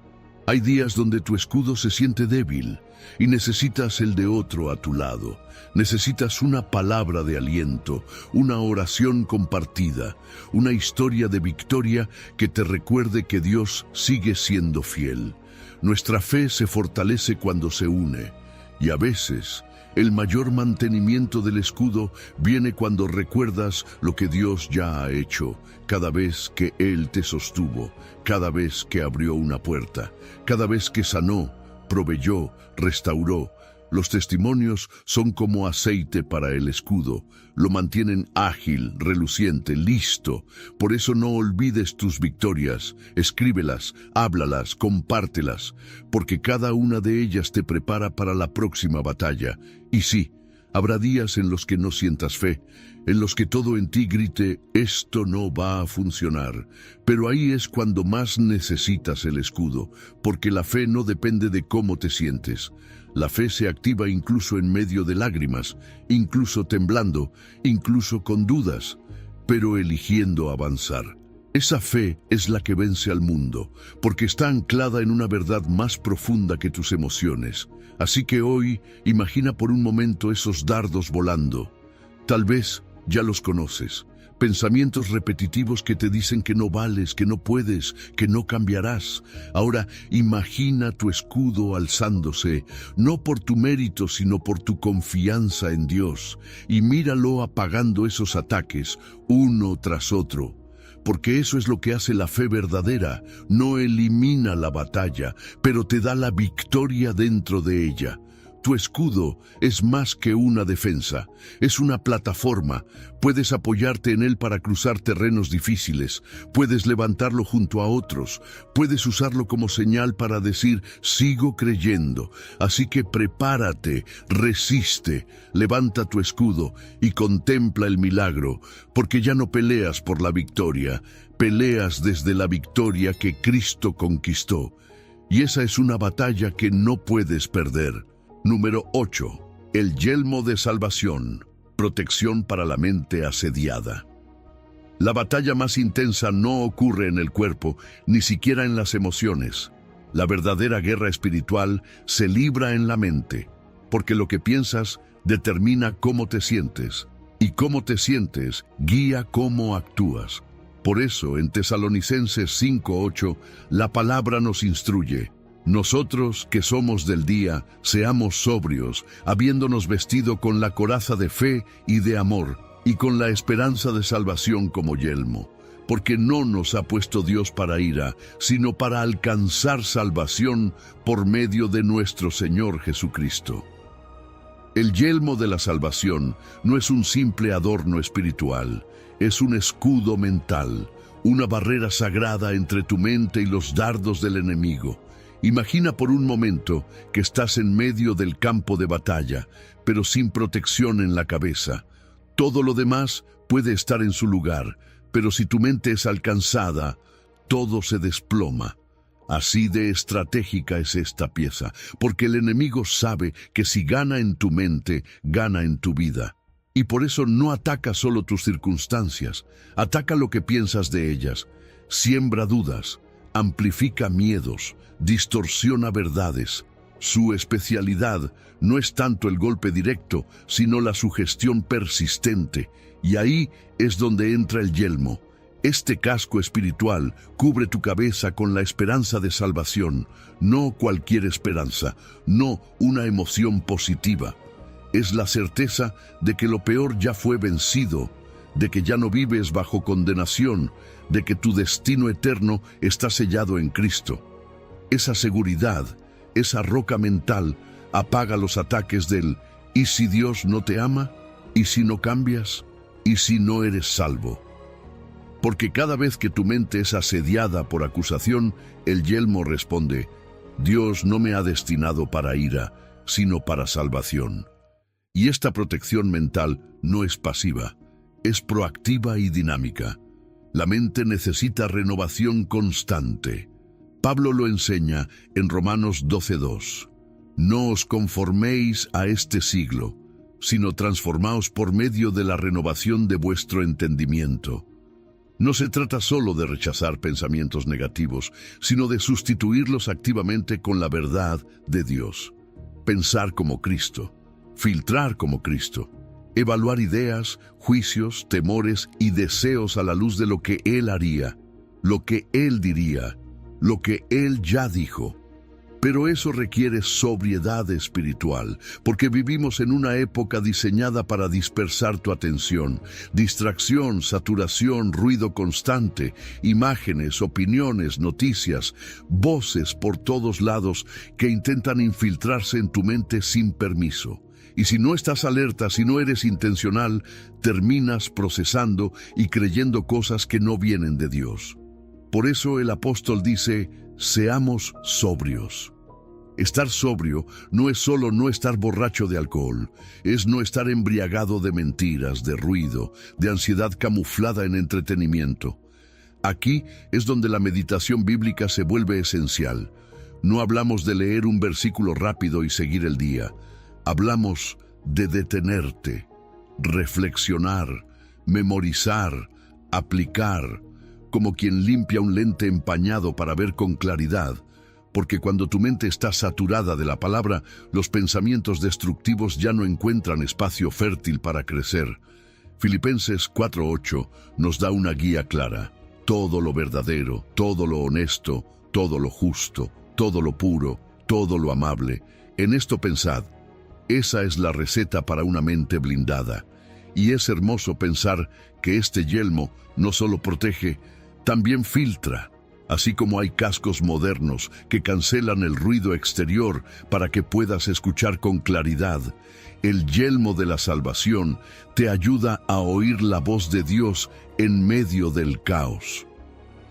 Hay días donde tu escudo se siente débil y necesitas el de otro a tu lado. Necesitas una palabra de aliento, una oración compartida, una historia de victoria que te recuerde que Dios sigue siendo fiel. Nuestra fe se fortalece cuando se une. Y a veces, el mayor mantenimiento del escudo viene cuando recuerdas lo que Dios ya ha hecho, cada vez que Él te sostuvo, cada vez que abrió una puerta, cada vez que sanó, proveyó, restauró. Los testimonios son como aceite para el escudo, lo mantienen ágil, reluciente, listo. Por eso no olvides tus victorias, escríbelas, háblalas, compártelas, porque cada una de ellas te prepara para la próxima batalla. Y sí, habrá días en los que no sientas fe, en los que todo en ti grite, esto no va a funcionar. Pero ahí es cuando más necesitas el escudo, porque la fe no depende de cómo te sientes. La fe se activa incluso en medio de lágrimas, incluso temblando, incluso con dudas, pero eligiendo avanzar. Esa fe es la que vence al mundo, porque está anclada en una verdad más profunda que tus emociones. Así que hoy, imagina por un momento esos dardos volando. Tal vez ya los conoces. Pensamientos repetitivos que te dicen que no vales, que no puedes, que no cambiarás. Ahora imagina tu escudo alzándose, no por tu mérito, sino por tu confianza en Dios. Y míralo apagando esos ataques, uno tras otro. Porque eso es lo que hace la fe verdadera. No elimina la batalla, pero te da la victoria dentro de ella. Tu escudo es más que una defensa, es una plataforma. Puedes apoyarte en él para cruzar terrenos difíciles, puedes levantarlo junto a otros, puedes usarlo como señal para decir, sigo creyendo. Así que prepárate, resiste, levanta tu escudo y contempla el milagro, porque ya no peleas por la victoria, peleas desde la victoria que Cristo conquistó. Y esa es una batalla que no puedes perder. Número 8. El yelmo de salvación, protección para la mente asediada. La batalla más intensa no ocurre en el cuerpo, ni siquiera en las emociones. La verdadera guerra espiritual se libra en la mente, porque lo que piensas determina cómo te sientes, y cómo te sientes guía cómo actúas. Por eso, en Tesalonicenses 5:8, la palabra nos instruye. Nosotros, que somos del día, seamos sobrios, habiéndonos vestido con la coraza de fe y de amor, y con la esperanza de salvación como yelmo. Porque no nos ha puesto Dios para ira, sino para alcanzar salvación por medio de nuestro Señor Jesucristo. El yelmo de la salvación no es un simple adorno espiritual, es un escudo mental, una barrera sagrada entre tu mente y los dardos del enemigo. Imagina por un momento que estás en medio del campo de batalla, pero sin protección en la cabeza. Todo lo demás puede estar en su lugar, pero si tu mente es alcanzada, todo se desploma. Así de estratégica es esta pieza, porque el enemigo sabe que si gana en tu mente, gana en tu vida. Y por eso no ataca solo tus circunstancias, ataca lo que piensas de ellas, siembra dudas, amplifica miedos, distorsiona verdades, Su especialidad no es tanto el golpe directo, sino la sugestión persistente, y ahí es donde entra el yelmo. Este casco espiritual cubre tu cabeza con la esperanza de salvación, no cualquier esperanza, no una emoción positiva. Es la certeza de que lo peor ya fue vencido, de que ya no vives bajo condenación, de que tu destino eterno está sellado en Cristo. Esa seguridad, esa roca mental, apaga los ataques del ¿y si Dios no te ama? ¿Y si no cambias? ¿Y si no eres salvo? Porque cada vez que tu mente es asediada por acusación, el yelmo responde: Dios no me ha destinado para ira, sino para salvación. Y esta protección mental no es pasiva, es proactiva y dinámica. La mente necesita renovación constante. Pablo lo enseña en Romanos 12:2. No os conforméis a este siglo, sino transformaos por medio de la renovación de vuestro entendimiento. No se trata solo de rechazar pensamientos negativos, sino de sustituirlos activamente con la verdad de Dios. Pensar como Cristo, filtrar como Cristo, evaluar ideas, juicios, temores y deseos a la luz de lo que Él haría, lo que Él diría, lo que Él ya dijo. Pero eso requiere sobriedad espiritual, porque vivimos en una época diseñada para dispersar tu atención. Distracción, saturación, ruido constante, imágenes, opiniones, noticias, voces por todos lados que intentan infiltrarse en tu mente sin permiso. Y si no estás alerta, si no eres intencional, terminas procesando y creyendo cosas que no vienen de Dios. Por eso el apóstol dice: seamos sobrios. Estar sobrio no es solo no estar borracho de alcohol, es no estar embriagado de mentiras, de ruido, de ansiedad camuflada en entretenimiento. Aquí es donde la meditación bíblica se vuelve esencial. No hablamos de leer un versículo rápido y seguir el día. Hablamos de detenerte, reflexionar, memorizar, aplicar, como quien limpia un lente empañado para ver con claridad, porque cuando tu mente está saturada de la palabra, los pensamientos destructivos ya no encuentran espacio fértil para crecer. Filipenses 4:8 nos da una guía clara: todo lo verdadero, todo lo honesto, todo lo justo, todo lo puro, todo lo amable, en esto pensad. Esa es la receta para una mente blindada. Y es hermoso pensar que este yelmo no solo protege, también filtra, así como hay cascos modernos que cancelan el ruido exterior para que puedas escuchar con claridad. El yelmo de la salvación te ayuda a oír la voz de Dios en medio del caos.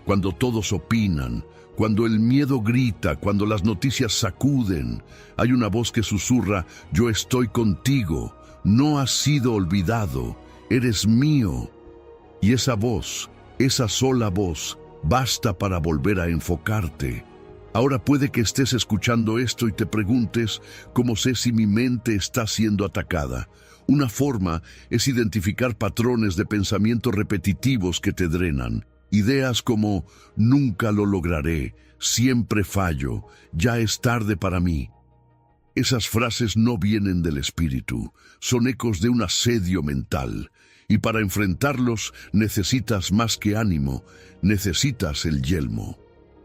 Cuando todos opinan, cuando el miedo grita, cuando las noticias sacuden, hay una voz que susurra: yo estoy contigo, no has sido olvidado, eres mío. Y esa voz, esa sola voz, basta para volver a enfocarte. Ahora puede que estés escuchando esto y te preguntes: ¿cómo sé si mi mente está siendo atacada? Una forma es identificar patrones de pensamiento repetitivos que te drenan. Ideas como: nunca lo lograré, siempre fallo, ya es tarde para mí. Esas frases no vienen del espíritu, son ecos de un asedio mental. Y para enfrentarlos necesitas más que ánimo, necesitas el yelmo.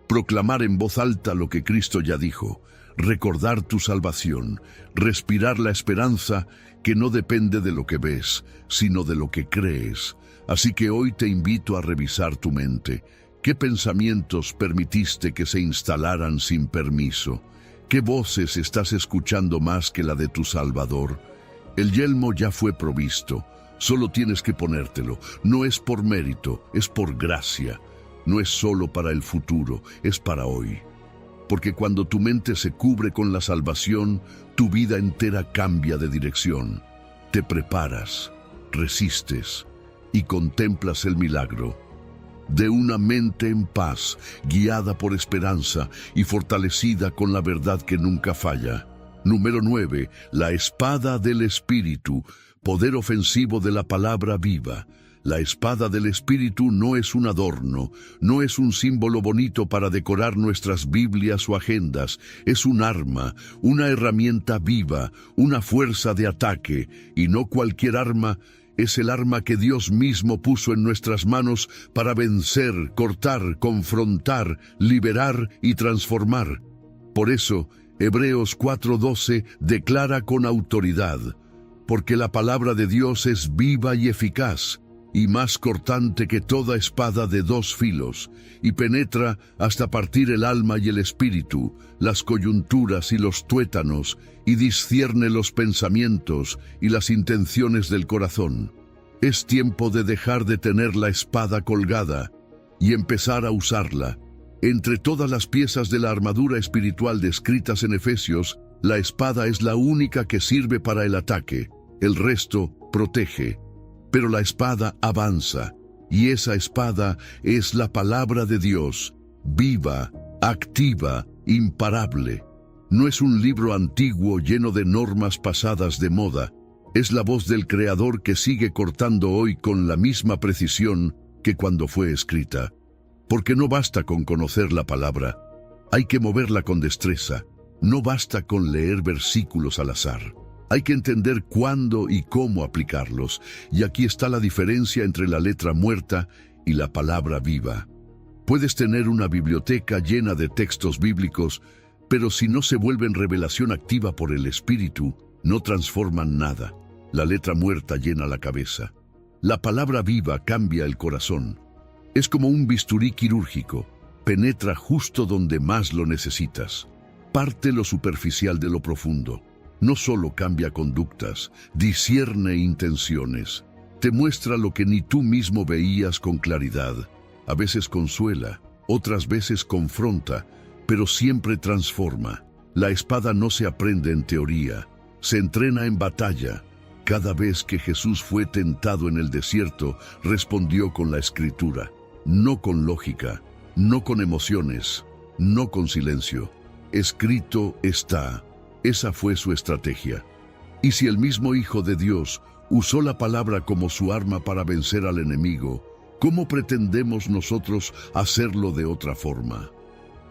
Proclamar en voz alta lo que Cristo ya dijo, recordar tu salvación, respirar la esperanza que no depende de lo que ves, sino de lo que crees. Así que hoy te invito a revisar tu mente. ¿Qué pensamientos permitiste que se instalaran sin permiso? ¿Qué voces estás escuchando más que la de tu Salvador? El yelmo ya fue provisto. Solo tienes que ponértelo. No es por mérito, es por gracia. No es solo para el futuro, es para hoy. Porque cuando tu mente se cubre con la salvación, tu vida entera cambia de dirección. Te preparas, resistes y contemplas el milagro de una mente en paz, guiada por esperanza y fortalecida con la verdad que nunca falla. Número 9. La espada del Espíritu, poder ofensivo de la palabra viva. La espada del Espíritu no es un adorno, no es un símbolo bonito para decorar nuestras Biblias o agendas, es un arma, una herramienta viva, una fuerza de ataque, y no cualquier arma. Es el arma que Dios mismo puso en nuestras manos para vencer, cortar, confrontar, liberar y transformar. Por eso, Hebreos 4:12 declara con autoridad: porque la palabra de Dios es viva y eficaz, y más cortante que toda espada de dos filos, y penetra hasta partir el alma y el espíritu, las coyunturas y los tuétanos, y discierne los pensamientos y las intenciones del corazón. Es tiempo de dejar de tener la espada colgada y empezar a usarla. Entre todas las piezas de la armadura espiritual descritas en Efesios, la espada es la única que sirve para el ataque. El resto protege. Pero la espada avanza, y esa espada es la palabra de Dios, viva, activa, imparable. No es un libro antiguo lleno de normas pasadas de moda. Es la voz del Creador que sigue cortando hoy con la misma precisión que cuando fue escrita. Porque no basta con conocer la palabra, hay que moverla con destreza. No basta con leer versículos al azar. Hay que entender cuándo y cómo aplicarlos, y aquí está la diferencia entre la letra muerta y la palabra viva. Puedes tener una biblioteca llena de textos bíblicos, pero si no se vuelven revelación activa por el Espíritu, no transforman nada. La letra muerta llena la cabeza. La palabra viva cambia el corazón. Es como un bisturí quirúrgico, penetra justo donde más lo necesitas. Parte lo superficial de lo profundo. No solo cambia conductas, discierne intenciones. Te muestra lo que ni tú mismo veías con claridad. A veces consuela, otras veces confronta, pero siempre transforma. La espada no se aprende en teoría, se entrena en batalla. Cada vez que Jesús fue tentado en el desierto, respondió con la Escritura, no con lógica, no con emociones, no con silencio. Escrito está. Esa fue su estrategia. Y si el mismo Hijo de Dios usó la palabra como su arma para vencer al enemigo, ¿cómo pretendemos nosotros hacerlo de otra forma?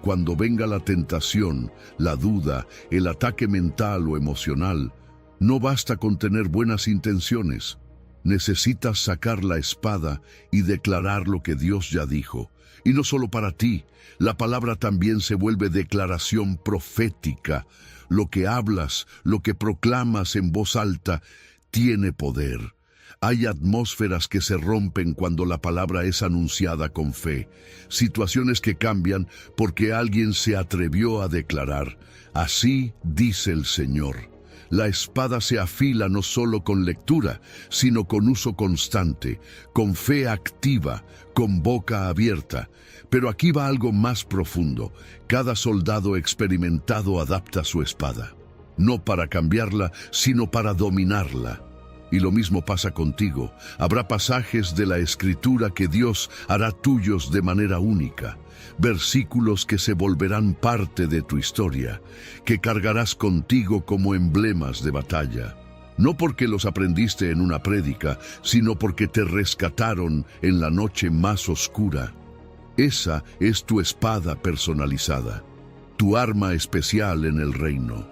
Cuando venga la tentación, la duda, el ataque mental o emocional, no basta con tener buenas intenciones. Necesitas sacar la espada y declarar lo que Dios ya dijo. Y no solo para ti, la palabra también se vuelve declaración profética. Lo que hablas, lo que proclamas en voz alta, tiene poder. Hay atmósferas que se rompen cuando la palabra es anunciada con fe. Situaciones que cambian porque alguien se atrevió a declarar: así dice el Señor. La espada se afila no solo con lectura, sino con uso constante, con fe activa, con boca abierta. Pero aquí va algo más profundo. Cada soldado experimentado adapta su espada, no para cambiarla, sino para dominarla. Y lo mismo pasa contigo. Habrá pasajes de la Escritura que Dios hará tuyos de manera única. Versículos que se volverán parte de tu historia, que cargarás contigo como emblemas de batalla. No porque los aprendiste en una prédica, sino porque te rescataron en la noche más oscura. Esa es tu espada personalizada, tu arma especial en el reino.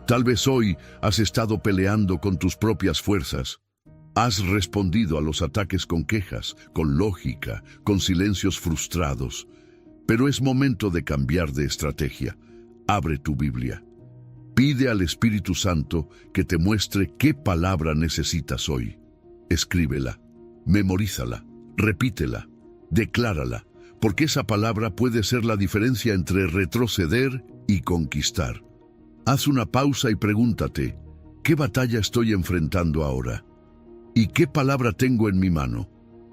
Tal vez hoy has estado peleando con tus propias fuerzas. Has respondido a los ataques con quejas, con lógica, con silencios frustrados. Pero es momento de cambiar de estrategia. Abre tu Biblia. Pide al Espíritu Santo que te muestre qué palabra necesitas hoy. Escríbela, memorízala, repítela, declárala, porque esa palabra puede ser la diferencia entre retroceder y conquistar. Haz una pausa y pregúntate, ¿qué batalla estoy enfrentando ahora? ¿Y qué palabra tengo en mi mano?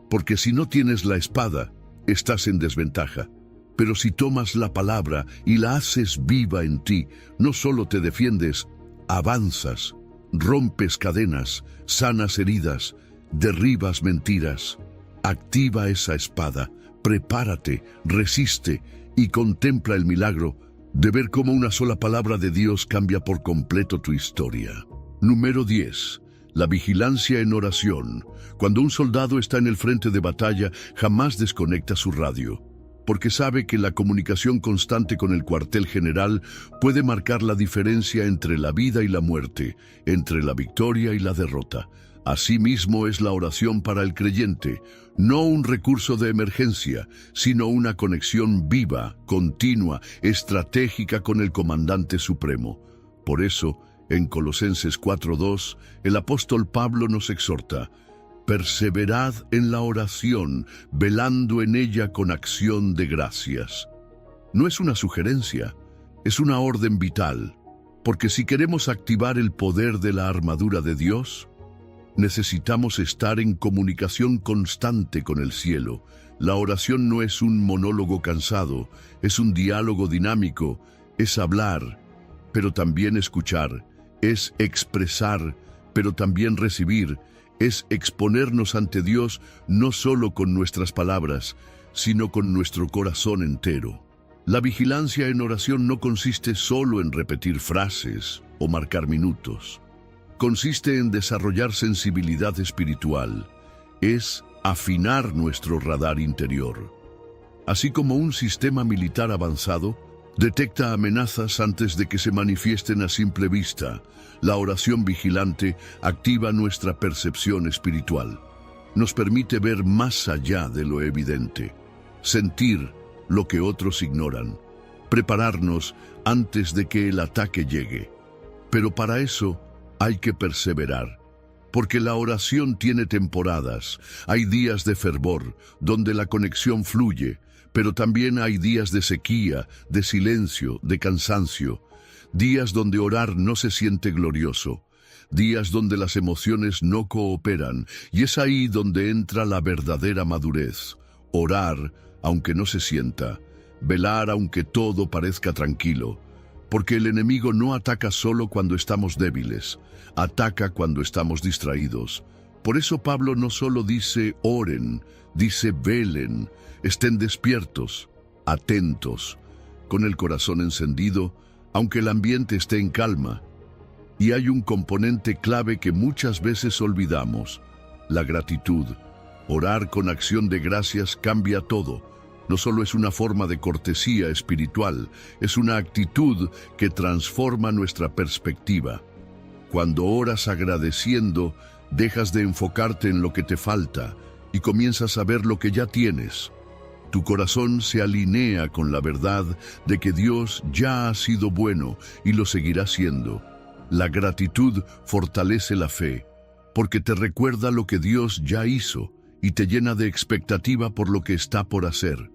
Porque si no tienes la espada, estás en desventaja. Pero si tomas la palabra y la haces viva en ti, no solo te defiendes, avanzas, rompes cadenas, sanas heridas, derribas mentiras. Activa esa espada, prepárate, resiste y contempla el milagro de ver cómo una sola palabra de Dios cambia por completo tu historia. Número 10. La vigilancia en oración. Cuando un soldado está en el frente de batalla, jamás desconecta su radio, porque sabe que la comunicación constante con el cuartel general puede marcar la diferencia entre la vida y la muerte, entre la victoria y la derrota. Asimismo es la oración para el creyente, no un recurso de emergencia, sino una conexión viva, continua, estratégica con el Comandante Supremo. Por eso, en Colosenses 4:2, el apóstol Pablo nos exhorta: perseverad en la oración, velando en ella con acción de gracias. No es una sugerencia, es una orden vital, porque si queremos activar el poder de la armadura de Dios, necesitamos estar en comunicación constante con el cielo. La oración no es un monólogo cansado, es un diálogo dinámico, es hablar, pero también escuchar, es expresar, pero también recibir, es exponernos ante Dios no solo con nuestras palabras, sino con nuestro corazón entero. La vigilancia en oración no consiste solo en repetir frases o marcar minutos. Consiste en desarrollar sensibilidad espiritual, es afinar nuestro radar interior. Así como un sistema militar avanzado detecta amenazas antes de que se manifiesten a simple vista, la oración vigilante activa nuestra percepción espiritual. Nos permite ver más allá de lo evidente, sentir lo que otros ignoran, prepararnos antes de que el ataque llegue. Pero para eso hay que perseverar, porque la oración tiene temporadas. Hay días de fervor, donde la conexión fluye, pero también hay días de sequía, de silencio, de cansancio, días donde orar no se siente glorioso, días donde las emociones no cooperan, y es ahí donde entra la verdadera madurez. Orar aunque no se sienta, velar aunque todo parezca tranquilo, porque el enemigo no ataca solo cuando estamos débiles, ataca cuando estamos distraídos. Por eso Pablo no solo dice oren, dice velen, estén despiertos, atentos, con el corazón encendido, aunque el ambiente esté en calma. Y hay un componente clave que muchas veces olvidamos: la gratitud. Orar con acción de gracias cambia todo. No solo es una forma de cortesía espiritual, es una actitud que transforma nuestra perspectiva. Cuando oras agradeciendo, dejas de enfocarte en lo que te falta y comienzas a ver lo que ya tienes. Tu corazón se alinea con la verdad de que Dios ya ha sido bueno y lo seguirá siendo. La gratitud fortalece la fe, porque te recuerda lo que Dios ya hizo y te llena de expectativa por lo que está por hacer.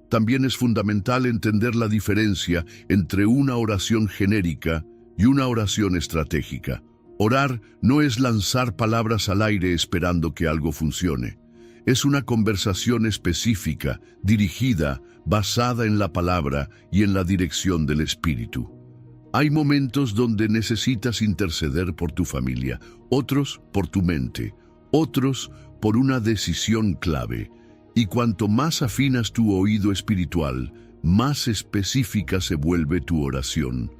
También es fundamental entender la diferencia entre una oración genérica y una oración estratégica. Orar no es lanzar palabras al aire esperando que algo funcione. Es una conversación específica, dirigida, basada en la palabra y en la dirección del Espíritu. Hay momentos donde necesitas interceder por tu familia, otros por tu mente, otros por una decisión clave. Y cuanto más afinas tu oído espiritual, más específica se vuelve tu oración.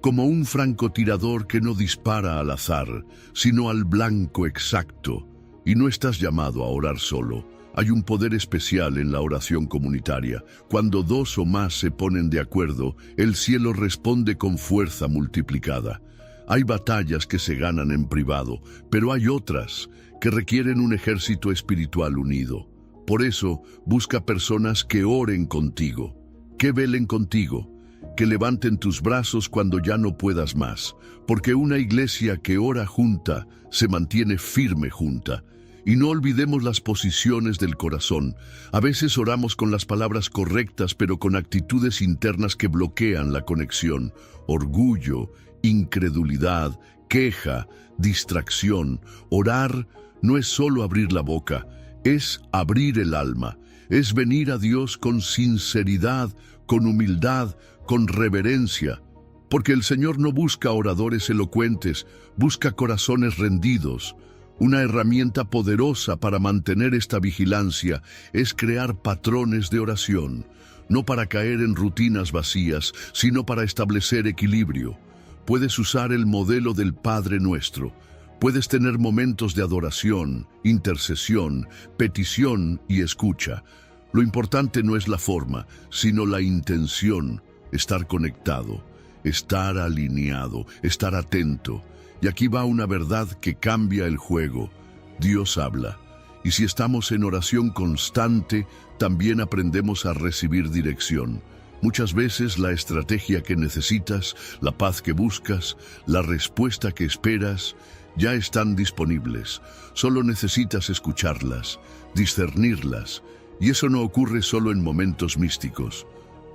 Como un francotirador que no dispara al azar, sino al blanco exacto. Y no estás llamado a orar solo. Hay un poder especial en la oración comunitaria. Cuando dos o más se ponen de acuerdo, el cielo responde con fuerza multiplicada. Hay batallas que se ganan en privado, pero hay otras que requieren un ejército espiritual unido. Por eso, busca personas que oren contigo, que velen contigo, que levanten tus brazos cuando ya no puedas más, porque una iglesia que ora junta se mantiene firme junta. Y no olvidemos las posiciones del corazón. A veces oramos con las palabras correctas, pero con actitudes internas que bloquean la conexión. Orgullo, incredulidad, queja, distracción. Orar no es solo abrir la boca, es abrir el alma, es venir a Dios con sinceridad, con humildad, con reverencia, porque el Señor no busca oradores elocuentes, busca corazones rendidos. Una herramienta poderosa para mantener esta vigilancia es crear patrones de oración, no para caer en rutinas vacías, sino para establecer equilibrio. Puedes usar el modelo del Padre Nuestro. Puedes tener momentos de adoración, intercesión, petición y escucha. Lo importante no es la forma, sino la intención, estar conectado, estar alineado, estar atento. Y aquí va una verdad que cambia el juego. Dios habla. Y si estamos en oración constante, también aprendemos a recibir dirección. Muchas veces la estrategia que necesitas, la paz que buscas, la respuesta que esperas, ya están disponibles. Solo necesitas escucharlas, discernirlas. Y eso no ocurre solo en momentos místicos.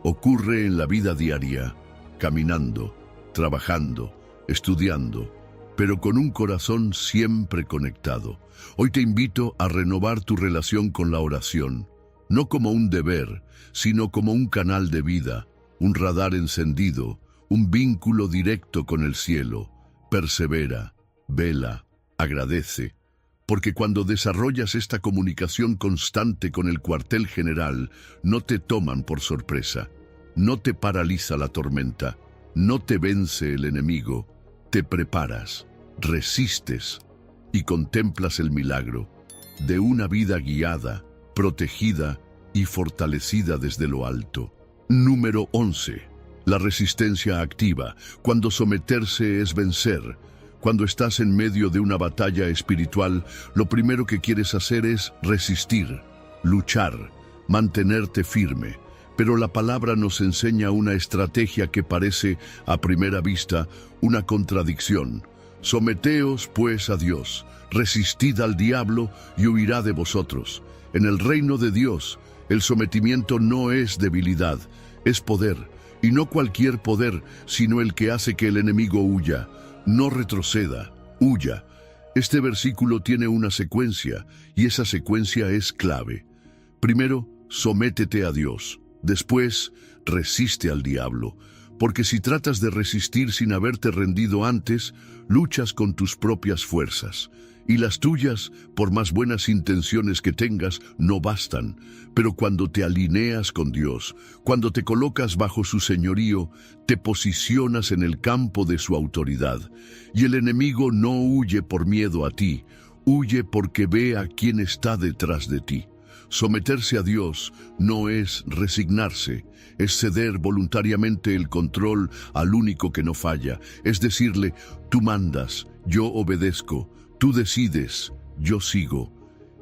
Ocurre en la vida diaria, caminando, trabajando, estudiando, pero con un corazón siempre conectado. Hoy te invito a renovar tu relación con la oración, no como un deber, sino como un canal de vida, un radar encendido, un vínculo directo con el cielo. Persevera, vela, agradece, porque cuando desarrollas esta comunicación constante con el cuartel general, no te toman por sorpresa, no te paraliza la tormenta, no te vence el enemigo, te preparas, resistes y contemplas el milagro de una vida guiada, protegida y fortalecida desde lo alto. Número 11. La resistencia activa, cuando someterse es vencer. Cuando estás en medio de una batalla espiritual, lo primero que quieres hacer es resistir, luchar, mantenerte firme. Pero la palabra nos enseña una estrategia que parece, a primera vista, una contradicción. Someteos, pues, a Dios, resistid al diablo y huirá de vosotros. En el reino de Dios, el sometimiento no es debilidad, es poder, y no cualquier poder, sino el que hace que el enemigo huya. No retroceda, huya. Este versículo tiene una secuencia, y esa secuencia es clave. Primero, sométete a Dios. Después, resiste al diablo. Porque si tratas de resistir sin haberte rendido antes, luchas con tus propias fuerzas. Y las tuyas, por más buenas intenciones que tengas, no bastan. Pero cuando te alineas con Dios, cuando te colocas bajo su señorío, te posicionas en el campo de su autoridad. Y el enemigo no huye por miedo a ti, huye porque ve a quien está detrás de ti. Someterse a Dios no es resignarse, es ceder voluntariamente el control al único que no falla. Es decirle, tú mandas, yo obedezco. Tú decides, yo sigo.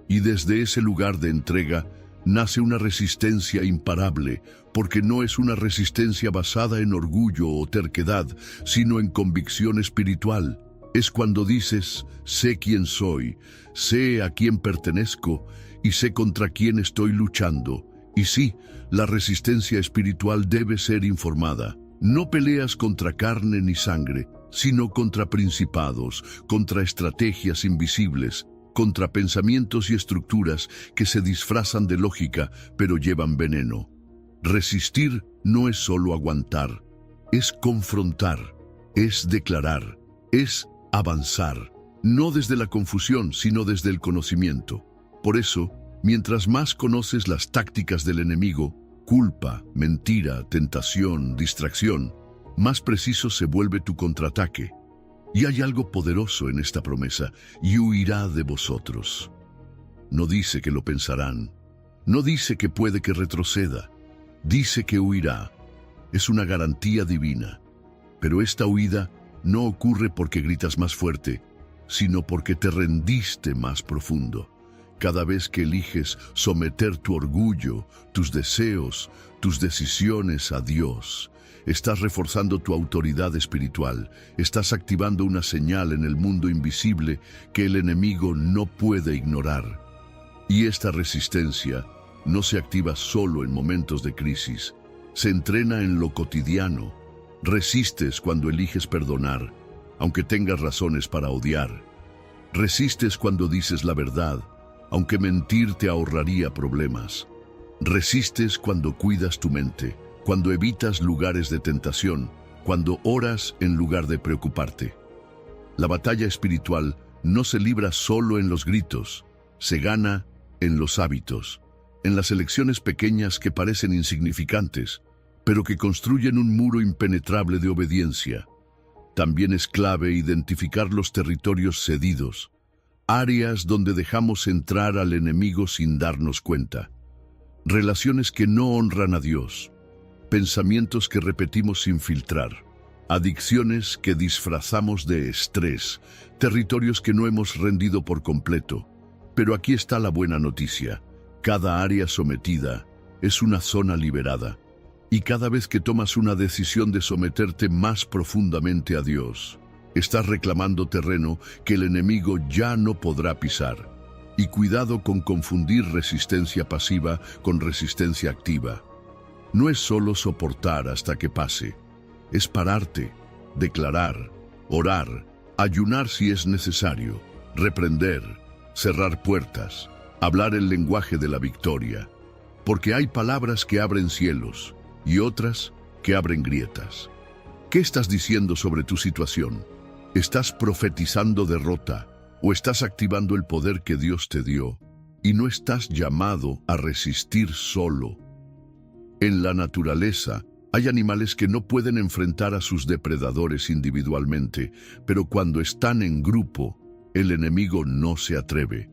Y desde ese lugar de entrega nace una resistencia imparable, porque no es una resistencia basada en orgullo o terquedad, sino en convicción espiritual. Es cuando dices, sé quién soy, sé a quién pertenezco y sé contra quién estoy luchando. Y sí, la resistencia espiritual debe ser informada. No peleas contra carne ni sangre, sino contra principados, contra estrategias invisibles, contra pensamientos y estructuras que se disfrazan de lógica, pero llevan veneno. Resistir no es solo aguantar, es confrontar, es declarar, es avanzar, no desde la confusión, sino desde el conocimiento. Por eso, mientras más conoces las tácticas del enemigo, culpa, mentira, tentación, distracción, más preciso se vuelve tu contraataque. Y hay algo poderoso en esta promesa, y huirá de vosotros. No dice que lo pensarán, no dice que puede que retroceda, dice que huirá. Es una garantía divina. Pero esta huida no ocurre porque gritas más fuerte, sino porque te rendiste más profundo. Cada vez que eliges someter tu orgullo, tus deseos, tus decisiones a Dios, estás reforzando tu autoridad espiritual, estás activando una señal en el mundo invisible que el enemigo no puede ignorar. Y esta resistencia no se activa solo en momentos de crisis, se entrena en lo cotidiano. Resistes cuando eliges perdonar, aunque tengas razones para odiar. Resistes cuando dices la verdad, aunque mentir te ahorraría problemas. Resistes cuando cuidas tu mente, cuando evitas lugares de tentación, cuando oras en lugar de preocuparte. La batalla espiritual no se libra solo en los gritos, se gana en los hábitos, en las elecciones pequeñas que parecen insignificantes, pero que construyen un muro impenetrable de obediencia. También es clave identificar los territorios cedidos, áreas donde dejamos entrar al enemigo sin darnos cuenta, relaciones que no honran a Dios, pensamientos que repetimos sin filtrar, adicciones que disfrazamos de estrés, territorios que no hemos rendido por completo. Pero aquí está la buena noticia. Cada área sometida es una zona liberada. Y cada vez que tomas una decisión de someterte más profundamente a Dios, estás reclamando terreno que el enemigo ya no podrá pisar. Y cuidado con confundir resistencia pasiva con resistencia activa. No es solo soportar hasta que pase. Es pararte, declarar, orar, ayunar si es necesario, reprender, cerrar puertas, hablar el lenguaje de la victoria. Porque hay palabras que abren cielos y otras que abren grietas. ¿Qué estás diciendo sobre tu situación? ¿Estás profetizando derrota o estás activando el poder que Dios te dio? Y no estás llamado a resistir solo. En la naturaleza, hay animales que no pueden enfrentar a sus depredadores individualmente, pero cuando están en grupo, el enemigo no se atreve.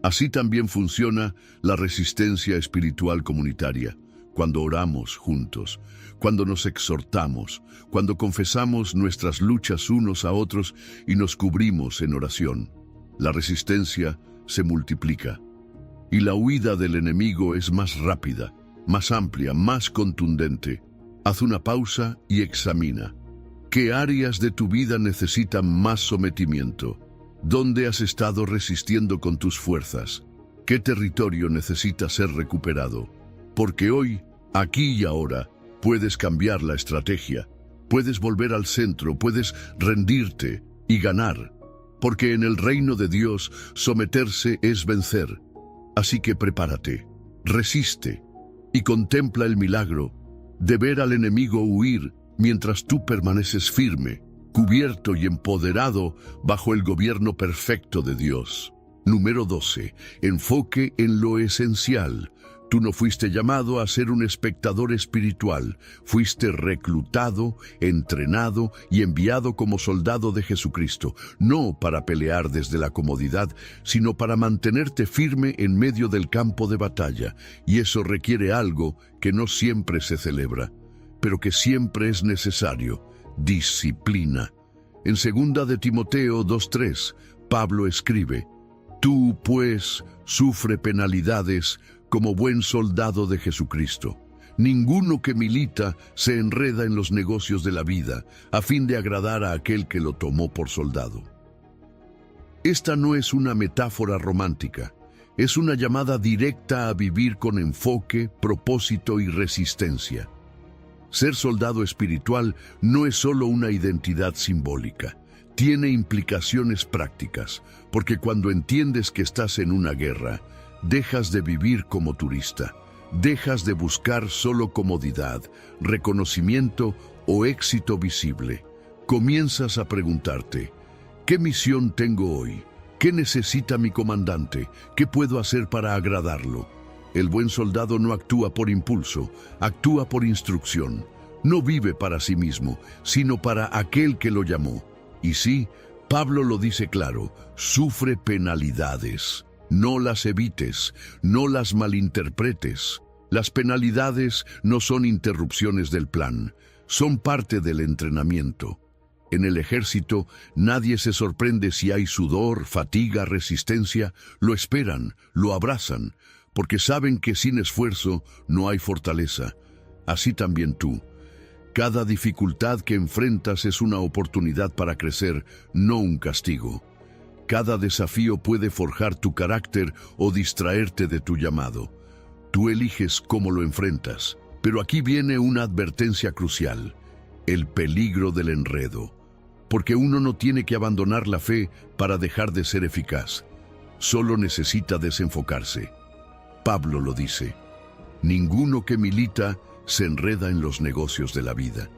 Así también funciona la resistencia espiritual comunitaria. Cuando oramos juntos, cuando nos exhortamos, cuando confesamos nuestras luchas unos a otros y nos cubrimos en oración, la resistencia se multiplica. Y la huida del enemigo es más rápida, más amplia, más contundente. Haz una pausa y examina. ¿Qué áreas de tu vida necesitan más sometimiento? ¿Dónde has estado resistiendo con tus fuerzas? ¿Qué territorio necesita ser recuperado? Porque hoy, aquí y ahora, puedes cambiar la estrategia. Puedes volver al centro, puedes rendirte y ganar. Porque en el reino de Dios, someterse es vencer. Así que prepárate, resiste y contempla el milagro de ver al enemigo huir mientras tú permaneces firme, cubierto y empoderado bajo el gobierno perfecto de Dios. Número 12. Enfoque en lo esencial. Tú no fuiste llamado a ser un espectador espiritual, fuiste reclutado, entrenado y enviado como soldado de Jesucristo, no para pelear desde la comodidad, sino para mantenerte firme en medio del campo de batalla, y eso requiere algo que no siempre se celebra, pero que siempre es necesario: disciplina. En 2 de Timoteo 2:3, Pablo escribe: Tú, pues, sufre penalidades como buen soldado de Jesucristo. Ninguno que milita se enreda en los negocios de la vida, a fin de agradar a aquel que lo tomó por soldado. Esta no es una metáfora romántica, es una llamada directa a vivir con enfoque, propósito y resistencia. Ser soldado espiritual no es solo una identidad simbólica, tiene implicaciones prácticas, porque cuando entiendes que estás en una guerra, dejas de vivir como turista, dejas de buscar solo comodidad, reconocimiento o éxito visible. Comienzas a preguntarte: ¿qué misión tengo hoy? ¿Qué necesita mi comandante? ¿Qué puedo hacer para agradarlo? El buen soldado no actúa por impulso, actúa por instrucción. No vive para sí mismo, sino para aquel que lo llamó. Y sí, Pablo lo dice claro: sufre penalidades. No las evites, no las malinterpretes. Las penalidades no son interrupciones del plan, son parte del entrenamiento. En el ejército, nadie se sorprende si hay sudor, fatiga, resistencia. Lo esperan, lo abrazan, porque saben que sin esfuerzo no hay fortaleza. Así también tú. Cada dificultad que enfrentas es una oportunidad para crecer, no un castigo. Cada desafío puede forjar tu carácter o distraerte de tu llamado. Tú eliges cómo lo enfrentas. Pero aquí viene una advertencia crucial: el peligro del enredo. Porque uno no tiene que abandonar la fe para dejar de ser eficaz. Solo necesita desenfocarse. Pablo lo dice: ninguno que milita se enreda en los negocios de la vida.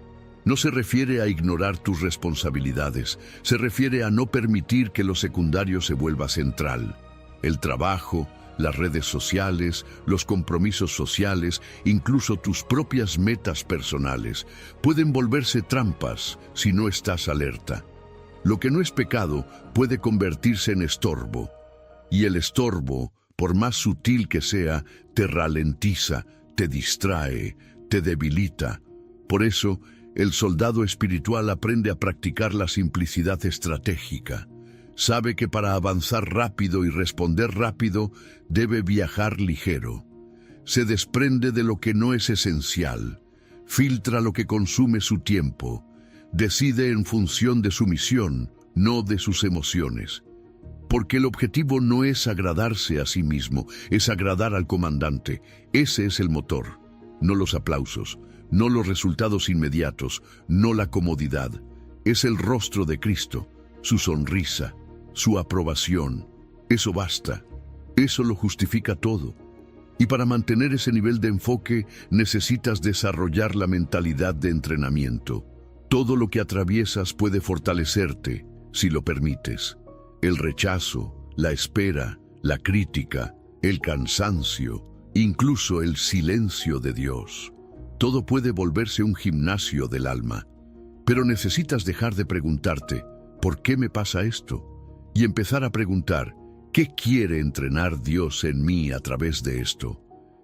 No se refiere a ignorar tus responsabilidades, se refiere a no permitir que lo secundario se vuelva central. El trabajo, las redes sociales, los compromisos sociales, incluso tus propias metas personales, pueden volverse trampas si no estás alerta. Lo que no es pecado puede convertirse en estorbo, y el estorbo, por más sutil que sea, te ralentiza, te distrae, te debilita. Por eso, el soldado espiritual aprende a practicar la simplicidad estratégica. Sabe que para avanzar rápido y responder rápido, debe viajar ligero. Se desprende de lo que no es esencial. Filtra lo que consume su tiempo. Decide en función de su misión, no de sus emociones. Porque el objetivo no es agradarse a sí mismo, es agradar al comandante. Ese es el motor, no los aplausos, no los resultados inmediatos, no la comodidad. Es el rostro de Cristo, su sonrisa, su aprobación. Eso basta. Eso lo justifica todo. Y para mantener ese nivel de enfoque necesitas desarrollar la mentalidad de entrenamiento. Todo lo que atraviesas puede fortalecerte, si lo permites. El rechazo, la espera, la crítica, el cansancio, incluso el silencio de Dios. Todo puede volverse un gimnasio del alma. Pero necesitas dejar de preguntarte, ¿por qué me pasa esto? Y empezar a preguntar, ¿qué quiere entrenar Dios en mí a través de esto?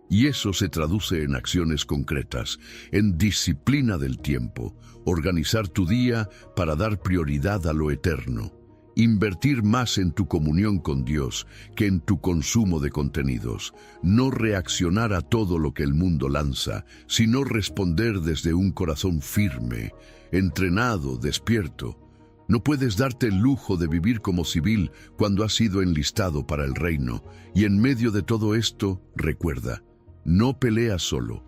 Y eso se traduce en acciones concretas, en disciplina del tiempo, organizar tu día para dar prioridad a lo eterno, invertir más en tu comunión con Dios que en tu consumo de contenidos, no reaccionar a todo lo que el mundo lanza, sino responder desde un corazón firme, entrenado, despierto. No puedes darte el lujo de vivir como civil cuando has sido enlistado para el reino. Y en medio de todo esto, recuerda, no peleas solo.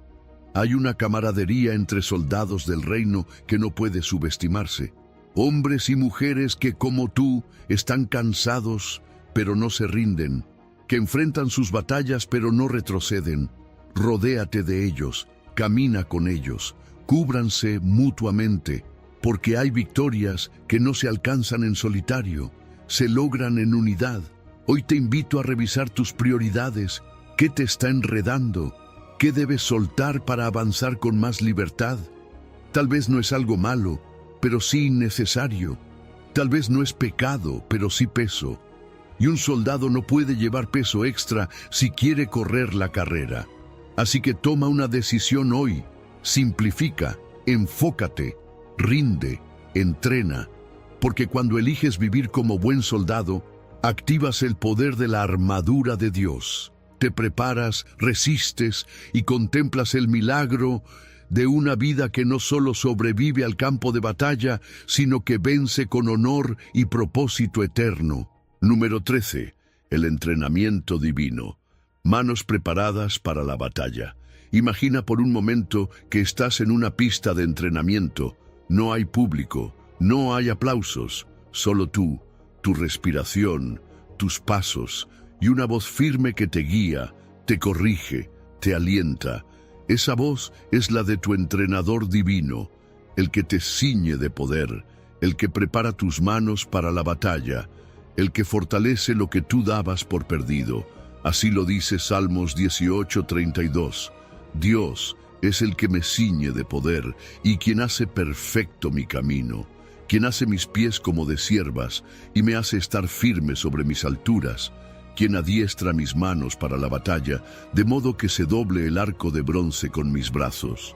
Hay una camaradería entre soldados del reino que no puede subestimarse. Hombres y mujeres que, como tú, están cansados, pero no se rinden, que enfrentan sus batallas, pero no retroceden. Rodéate de ellos, camina con ellos, cúbranse mutuamente, porque hay victorias que no se alcanzan en solitario, se logran en unidad. Hoy te invito a revisar tus prioridades. ¿Qué te está enredando? ¿Qué debes soltar para avanzar con más libertad? Tal vez no es algo malo, pero sí innecesario. Tal vez no es pecado, pero sí peso. Y un soldado no puede llevar peso extra si quiere correr la carrera. Así que toma una decisión hoy. Simplifica, enfócate, rinde, entrena, porque cuando eliges vivir como buen soldado, activas el poder de la armadura de Dios. Te preparas, resistes y contemplas el milagro de una vida que no solo sobrevive al campo de batalla, sino que vence con honor y propósito eterno. Número 13. El entrenamiento divino. Manos preparadas para la batalla. Imagina por un momento que estás en una pista de entrenamiento. No hay público, no hay aplausos, solo tú, tu respiración, tus pasos y una voz firme que te guía, te corrige, te alienta. Esa voz es la de tu entrenador divino, el que te ciñe de poder, el que prepara tus manos para la batalla, el que fortalece lo que tú dabas por perdido. Así lo dice Salmos 18:32. Dios es el que me ciñe de poder y quien hace perfecto mi camino, quien hace mis pies como de ciervas y me hace estar firme sobre mis alturas, quien adiestra mis manos para la batalla, de modo que se doble el arco de bronce con mis brazos.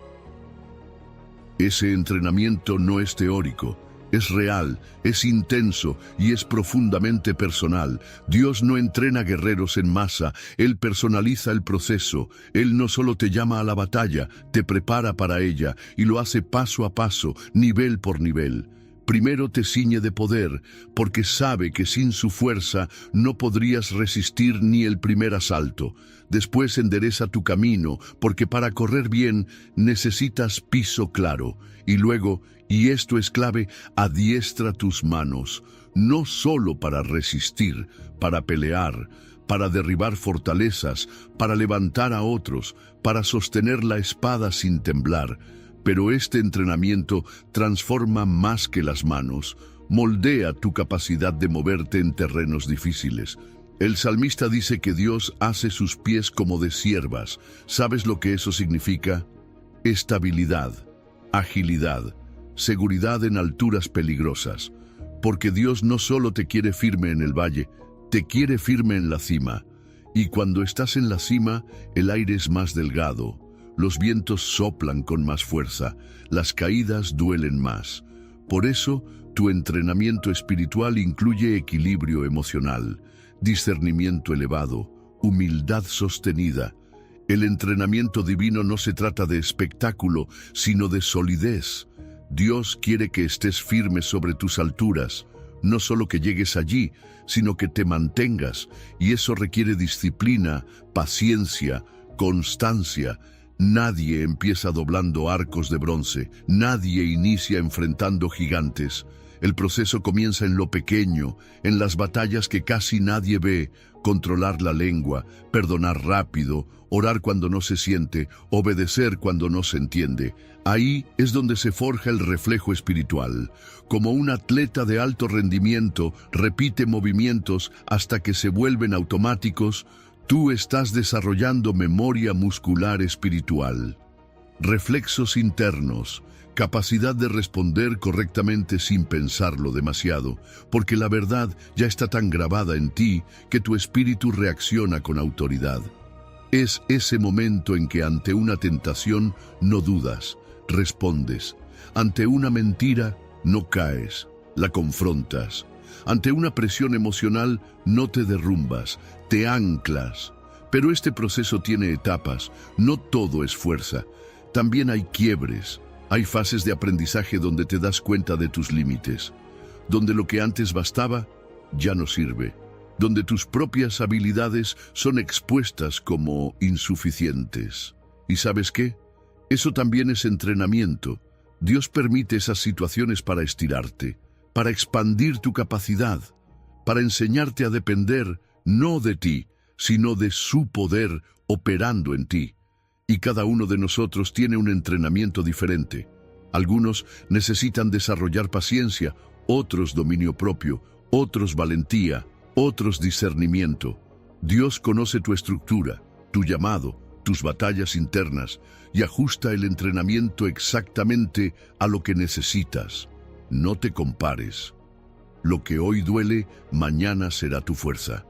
Ese entrenamiento no es teórico, es real, es intenso y es profundamente personal. Dios no entrena guerreros en masa, Él personaliza el proceso. Él no solo te llama a la batalla, te prepara para ella y lo hace paso a paso, nivel por nivel. Primero te ciñe de poder, porque sabe que sin su fuerza no podrías resistir ni el primer asalto. Después endereza tu camino, porque para correr bien necesitas piso claro. Y luego, y esto es clave, adiestra tus manos, no solo para resistir, para pelear, para derribar fortalezas, para levantar a otros, para sostener la espada sin temblar. Pero este entrenamiento transforma más que las manos, moldea tu capacidad de moverte en terrenos difíciles. El salmista dice que Dios hace sus pies como de ciervas. ¿Sabes lo que eso significa? Estabilidad, agilidad, seguridad en alturas peligrosas. Porque Dios no solo te quiere firme en el valle, te quiere firme en la cima. Y cuando estás en la cima, el aire es más delgado, los vientos soplan con más fuerza, las caídas duelen más. Por eso, tu entrenamiento espiritual incluye equilibrio emocional, discernimiento elevado, humildad sostenida. El entrenamiento divino no se trata de espectáculo, sino de solidez. Dios quiere que estés firme sobre tus alturas, no solo que llegues allí, sino que te mantengas, y eso requiere disciplina, paciencia, constancia. Nadie empieza doblando arcos de bronce, nadie inicia enfrentando gigantes. El proceso comienza en lo pequeño, en las batallas que casi nadie ve: controlar la lengua, perdonar rápido, orar cuando no se siente, obedecer cuando no se entiende. Ahí es donde se forja el reflejo espiritual. Como un atleta de alto rendimiento repite movimientos hasta que se vuelven automáticos, tú estás desarrollando memoria muscular espiritual. Reflexos internos, capacidad de responder correctamente sin pensarlo demasiado, porque la verdad ya está tan grabada en ti que tu espíritu reacciona con autoridad. Es ese momento en que ante una tentación no dudas, respondes. Ante una mentira no caes, la confrontas. Ante una presión emocional no te derrumbas, te anclas. Pero este proceso tiene etapas, no todo es fuerza. También hay quiebres, hay fases de aprendizaje donde te das cuenta de tus límites, donde lo que antes bastaba ya no sirve, donde tus propias habilidades son expuestas como insuficientes. ¿Y sabes qué? Eso también es entrenamiento. Dios permite esas situaciones para estirarte, para expandir tu capacidad, para enseñarte a depender no de ti, sino de su poder operando en ti. Y cada uno de nosotros tiene un entrenamiento diferente. Algunos necesitan desarrollar paciencia, otros dominio propio, otros valentía, otros discernimiento. Dios conoce tu estructura, tu llamado, tus batallas internas y ajusta el entrenamiento exactamente a lo que necesitas. No te compares. Lo que hoy duele, mañana será tu fuerza.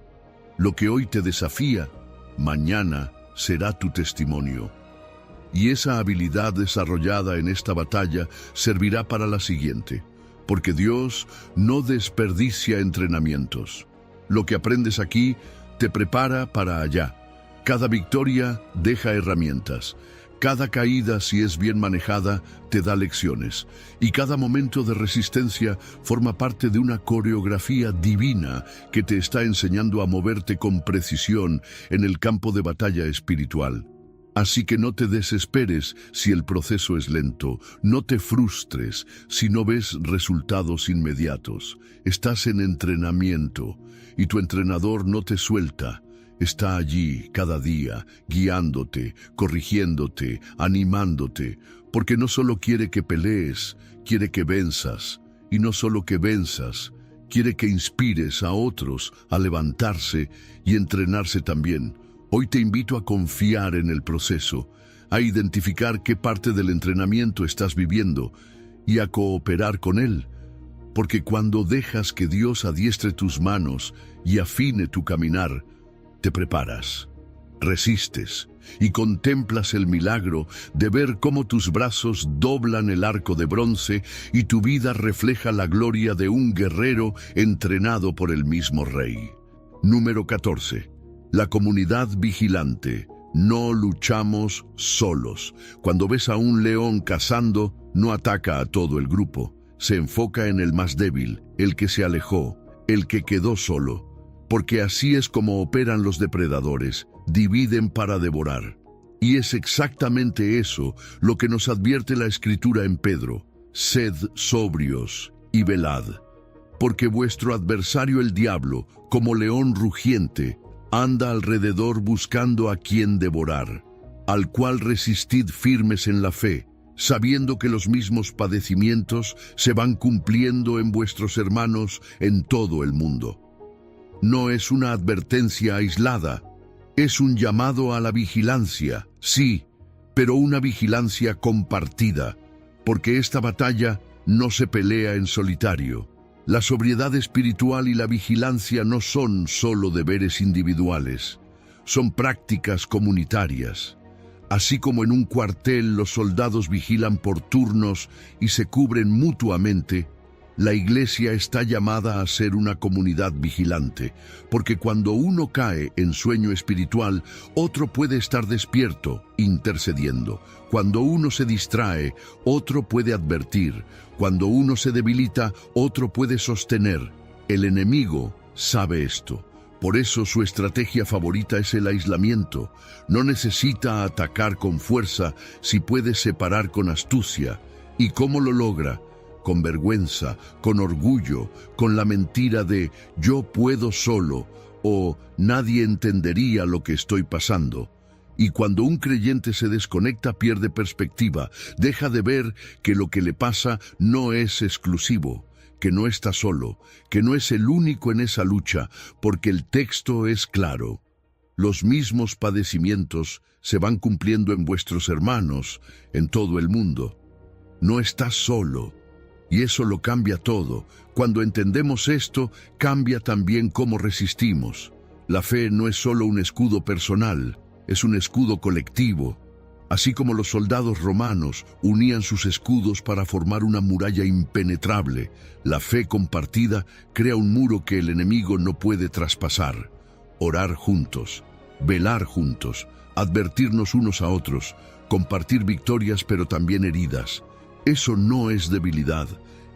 Lo que hoy te desafía, mañana será tu testimonio. Y esa habilidad desarrollada en esta batalla servirá para la siguiente, porque Dios no desperdicia entrenamientos. Lo que aprendes aquí te prepara para allá. Cada victoria deja herramientas. Cada caída, si es bien manejada, te da lecciones. Y cada momento de resistencia forma parte de una coreografía divina que te está enseñando a moverte con precisión en el campo de batalla espiritual. Así que no te desesperes si el proceso es lento, no te frustres si no ves resultados inmediatos. Estás en entrenamiento y tu entrenador no te suelta. Está allí cada día, guiándote, corrigiéndote, animándote, porque no solo quiere que pelees, quiere que venzas, y no solo que venzas, quiere que inspires a otros a levantarse y entrenarse también. Hoy te invito a confiar en el proceso, a identificar qué parte del entrenamiento estás viviendo y a cooperar con él, porque cuando dejas que Dios adiestre tus manos y afine tu caminar, te preparas, resistes y contemplas el milagro de ver cómo tus brazos doblan el arco de bronce y tu vida refleja la gloria de un guerrero entrenado por el mismo Rey. Número 14. La comunidad vigilante. No luchamos solos. Cuando ves a un león cazando, no ataca a todo el grupo. Se enfoca en el más débil, el que se alejó, el que quedó solo. Porque así es como operan los depredadores, dividen para devorar. Y es exactamente eso lo que nos advierte la Escritura en Pedro: sed sobrios y velad, porque vuestro adversario el diablo, como león rugiente, anda alrededor buscando a quien devorar, al cual resistid firmes en la fe, sabiendo que los mismos padecimientos se van cumpliendo en vuestros hermanos en todo el mundo. no es una advertencia aislada. Es un llamado a la vigilancia, sí, pero una vigilancia compartida, porque esta batalla no se pelea en solitario. La sobriedad espiritual y la vigilancia no son solo deberes individuales, son prácticas comunitarias. Así como en un cuartel los soldados vigilan por turnos y se cubren mutuamente, la Iglesia está llamada a ser una comunidad vigilante, porque cuando uno cae en sueño espiritual, otro puede estar despierto, intercediendo. Cuando uno se distrae, otro puede advertir. Cuando uno se debilita, otro puede sostener. El enemigo sabe esto. Por eso su estrategia favorita es el aislamiento. No necesita atacar con fuerza si puede separar con astucia. ¿Y cómo lo logra? Con vergüenza, con orgullo, con la mentira de yo puedo solo o nadie entendería lo que estoy pasando. Y cuando un creyente se desconecta, pierde perspectiva, deja de ver que lo que le pasa no es exclusivo, que no está solo, que no es el único en esa lucha, porque el texto es claro. Los mismos padecimientos se van cumpliendo en vuestros hermanos, en todo el mundo. No estás solo. Y eso lo cambia todo. Cuando entendemos esto, cambia también cómo resistimos. La fe no es solo un escudo personal, es un escudo colectivo. Así como los soldados romanos unían sus escudos para formar una muralla impenetrable, la fe compartida crea un muro que el enemigo no puede traspasar. Orar juntos, velar juntos, advertirnos unos a otros, compartir victorias pero también heridas. Eso no es debilidad,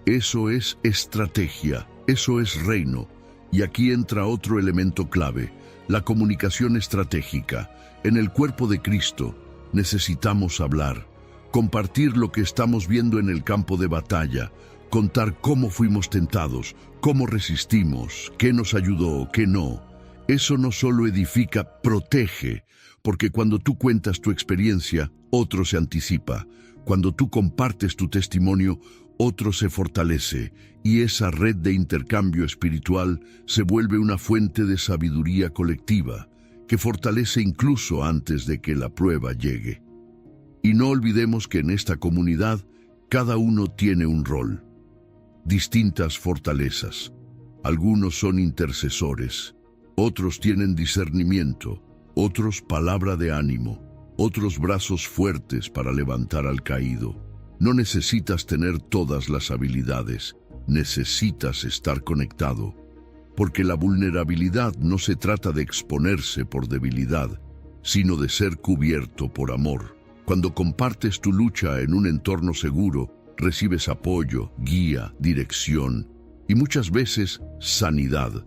eso es estrategia, eso es reino. Y aquí entra otro elemento clave, la comunicación estratégica. En el cuerpo de Cristo necesitamos hablar, compartir lo que estamos viendo en el campo de batalla, contar cómo fuimos tentados, cómo resistimos, qué nos ayudó, qué no. Eso no solo edifica, protege, porque cuando tú cuentas tu experiencia, otro se anticipa. Cuando tú compartes tu testimonio, otro se fortalece, y esa red de intercambio espiritual se vuelve una fuente de sabiduría colectiva, que fortalece incluso antes de que la prueba llegue. Y no olvidemos que en esta comunidad, cada uno tiene un rol, distintas fortalezas. Algunos son intercesores, otros tienen discernimiento, otros palabra de ánimo, otros brazos fuertes para levantar al caído. No necesitas tener todas las habilidades, necesitas estar conectado. Porque la vulnerabilidad no se trata de exponerse por debilidad, sino de ser cubierto por amor. Cuando compartes tu lucha en un entorno seguro, recibes apoyo, guía, dirección y muchas veces sanidad.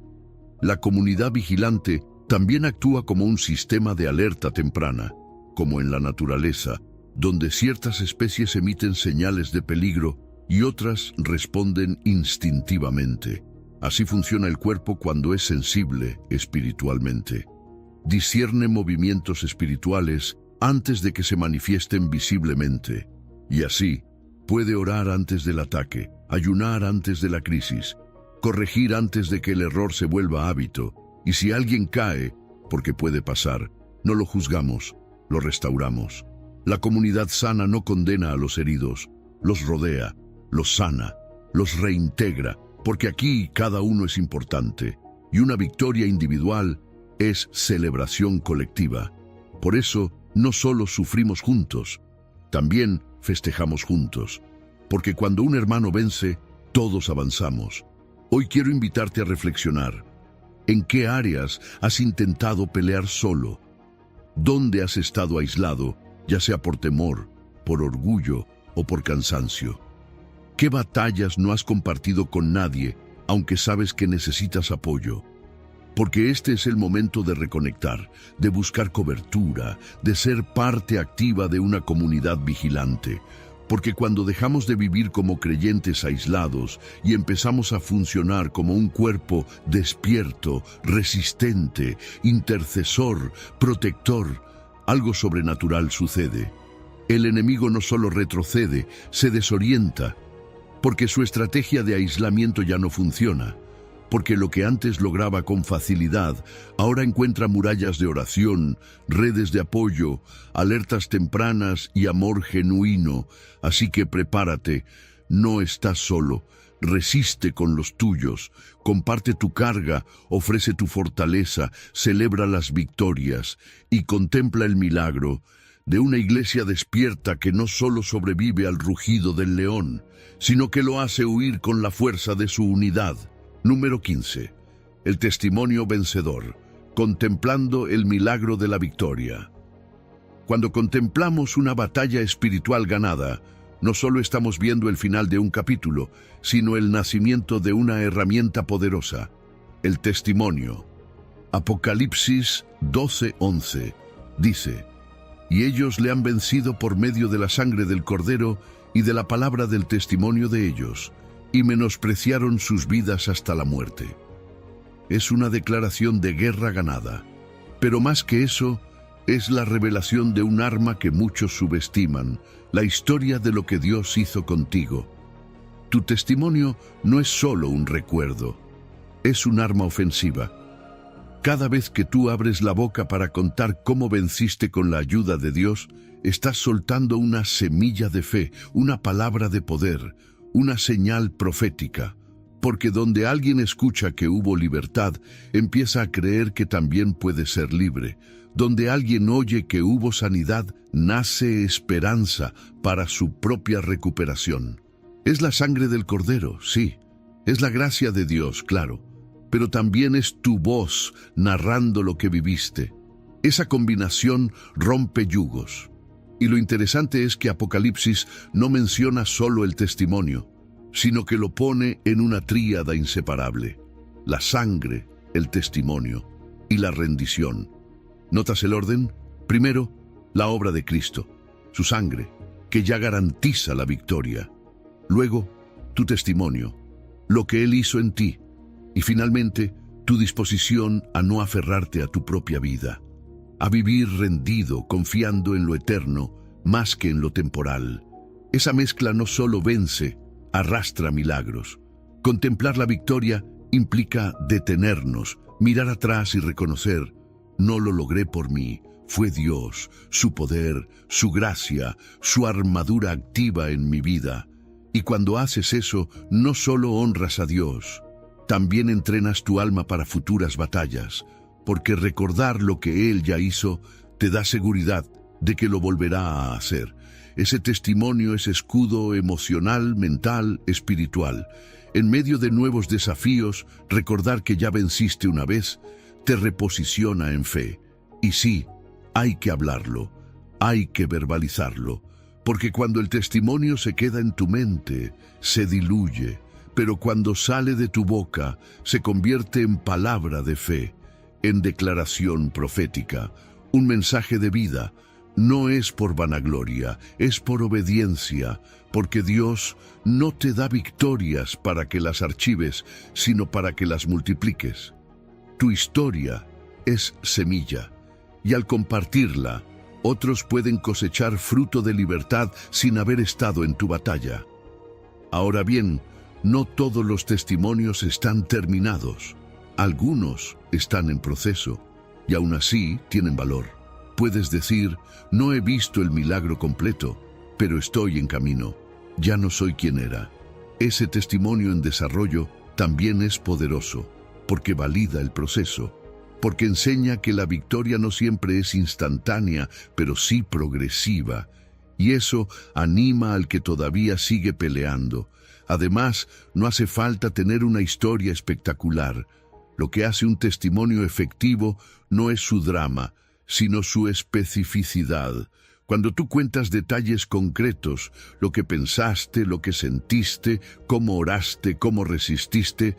La comunidad vigilante también actúa como un sistema de alerta temprana, como en la naturaleza, donde ciertas especies emiten señales de peligro y otras responden instintivamente. Así funciona el cuerpo cuando es sensible espiritualmente. Discierne movimientos espirituales antes de que se manifiesten visiblemente. Y así, puede orar antes del ataque, ayunar antes de la crisis, corregir antes de que el error se vuelva hábito. Y si alguien cae, porque puede pasar, no lo juzgamos, lo restauramos. La comunidad sana no condena a los heridos, los rodea, los sana, los reintegra, porque aquí cada uno es importante, y una victoria individual es celebración colectiva. Por eso, no solo sufrimos juntos, también festejamos juntos, porque cuando un hermano vence, todos avanzamos. Hoy quiero invitarte a reflexionar. ¿En qué áreas has intentado pelear solo? ¿Dónde has estado aislado, ya sea por temor, por orgullo o por cansancio? ¿Qué batallas no has compartido con nadie, aunque sabes que necesitas apoyo? Porque este es el momento de reconectar, de buscar cobertura, de ser parte activa de una comunidad vigilante. Porque cuando dejamos de vivir como creyentes aislados y empezamos a funcionar como un cuerpo despierto, resistente, intercesor, protector, algo sobrenatural sucede. El enemigo no solo retrocede, se desorienta, porque su estrategia de aislamiento ya no funciona. porque lo que antes lograba con facilidad, ahora encuentra murallas de oración, redes de apoyo, alertas tempranas y amor genuino. Así que prepárate, no estás solo. Resiste con los tuyos, comparte tu carga, ofrece tu fortaleza, celebra las victorias y contempla el milagro de una iglesia despierta que no solo sobrevive al rugido del león, sino que lo hace huir con la fuerza de su unidad. Número 15. El testimonio vencedor, contemplando el milagro de la victoria. Cuando contemplamos una batalla espiritual ganada, no solo estamos viendo el final de un capítulo, sino el nacimiento de una herramienta poderosa, el testimonio. Apocalipsis 12:11 dice: «Y ellos le han vencido por medio de la sangre del Cordero y de la palabra del testimonio de ellos, y menospreciaron sus vidas hasta la muerte». Es una declaración de guerra ganada, pero más que eso, es la revelación de un arma que muchos subestiman, la historia de lo que Dios hizo contigo. Tu testimonio no es solo un recuerdo, es un arma ofensiva. Cada vez que tú abres la boca para contar cómo venciste con la ayuda de Dios, estás soltando una semilla de fe, una palabra de poder, una señal profética. Porque donde alguien escucha que hubo libertad, empieza a creer que también puede ser libre. Donde alguien oye que hubo sanidad, nace esperanza para su propia recuperación. Es la sangre del Cordero, sí. Es la gracia de Dios, claro. Pero también es tu voz narrando lo que viviste. Esa combinación rompe yugos. Y lo interesante es que Apocalipsis no menciona solo el testimonio, sino que lo pone en una tríada inseparable: la sangre, el testimonio y la rendición. ¿Notas el orden? Primero, la obra de Cristo, su sangre, que ya garantiza la victoria. Luego, tu testimonio, lo que Él hizo en ti. Y finalmente, tu disposición a no aferrarte a tu propia vida, a vivir rendido, confiando en lo eterno, más que en lo temporal. Esa mezcla no solo vence, arrastra milagros. Contemplar la victoria implica detenernos, mirar atrás y reconocer: no lo logré por mí, fue Dios, su poder, su gracia, su armadura activa en mi vida. Y cuando haces eso, no solo honras a Dios, también entrenas tu alma para futuras batallas, porque recordar lo que Él ya hizo te da seguridad de que lo volverá a hacer. Ese testimonio es escudo emocional, mental, espiritual. En medio de nuevos desafíos, recordar que ya venciste una vez te reposiciona en fe. Y sí, hay que hablarlo, hay que verbalizarlo, porque cuando el testimonio se queda en tu mente, se diluye, pero cuando sale de tu boca, se convierte en palabra de fe, en declaración profética, un mensaje de vida. No es por vanagloria, es por obediencia, porque Dios no te da victorias para que las archives, sino para que las multipliques. Tu historia es semilla, y al compartirla, otros pueden cosechar fruto de libertad sin haber estado en tu batalla. Ahora bien, no todos los testimonios están terminados. Algunos están en proceso, y aún así tienen valor. Puedes decir: no he visto el milagro completo, pero estoy en camino. Ya no soy quien era. Ese testimonio en desarrollo también es poderoso, porque valida el proceso, porque enseña que la victoria no siempre es instantánea, pero sí progresiva, y eso anima al que todavía sigue peleando. Además, no hace falta tener una historia espectacular. Lo que hace un testimonio efectivo no es su drama, sino su especificidad. Cuando tú cuentas detalles concretos, lo que pensaste, lo que sentiste, cómo oraste, cómo resististe,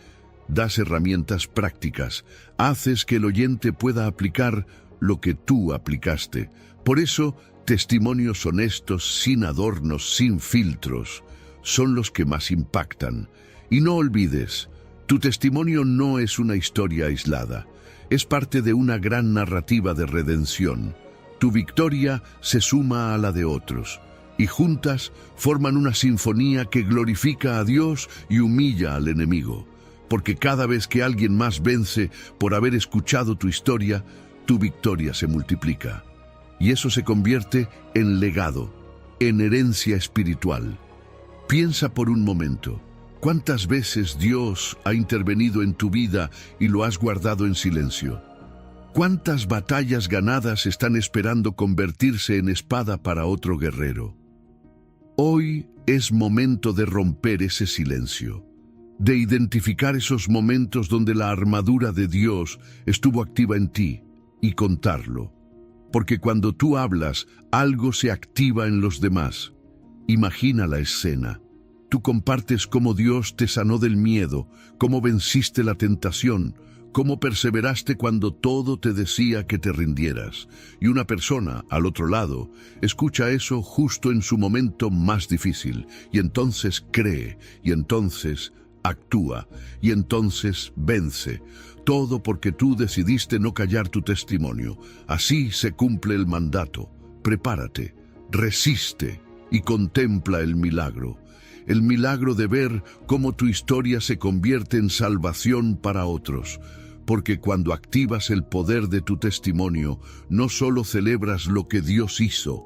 das herramientas prácticas, haces que el oyente pueda aplicar lo que tú aplicaste. Por eso, testimonios honestos, sin adornos, sin filtros, son los que más impactan. Y no olvides, tu testimonio no es una historia aislada, es parte de una gran narrativa de redención. Tu victoria se suma a la de otros, y juntas forman una sinfonía que glorifica a Dios y humilla al enemigo. porque cada vez que alguien más vence por haber escuchado tu historia, tu victoria se multiplica. Y eso se convierte en legado, en herencia espiritual. Piensa por un momento, ¿cuántas veces Dios ha intervenido en tu vida y lo has guardado en silencio? ¿Cuántas batallas ganadas están esperando convertirse en espada para otro guerrero? Hoy es momento de romper ese silencio, de identificar esos momentos donde la armadura de Dios estuvo activa en ti y contarlo. Porque cuando tú hablas, algo se activa en los demás. Imagina la escena. Tú compartes cómo Dios te sanó del miedo, cómo venciste la tentación, cómo perseveraste cuando todo te decía que te rindieras. Y una persona, al otro lado, escucha eso justo en su momento más difícil, y entonces cree, y entonces actúa, y entonces vence. Todo porque tú decidiste no callar tu testimonio. Así se cumple el mandato. Prepárate, resiste y contempla el milagro. El milagro de ver cómo tu historia se convierte en salvación para otros. Porque cuando activas el poder de tu testimonio, no solo celebras lo que Dios hizo,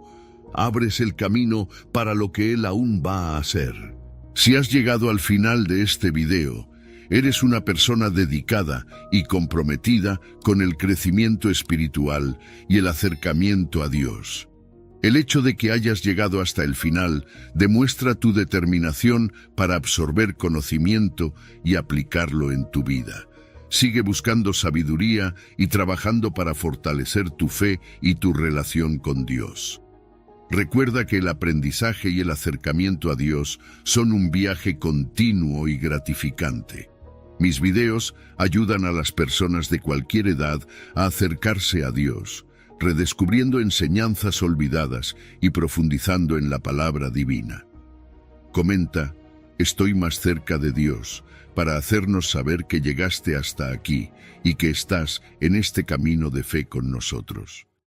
abres el camino para lo que Él aún va a hacer. Si has llegado al final de este video, eres una persona dedicada y comprometida con el crecimiento espiritual y el acercamiento a Dios. El hecho de que hayas llegado hasta el final demuestra tu determinación para absorber conocimiento y aplicarlo en tu vida. Sigue buscando sabiduría y trabajando para fortalecer tu fe y tu relación con Dios. Recuerda que el aprendizaje y el acercamiento a Dios son un viaje continuo y gratificante. Mis videos ayudan a las personas de cualquier edad a acercarse a Dios, redescubriendo enseñanzas olvidadas y profundizando en la palabra divina. Comenta, estoy más cerca de Dios, para hacernos saber que llegaste hasta aquí y que estás en este camino de fe con nosotros.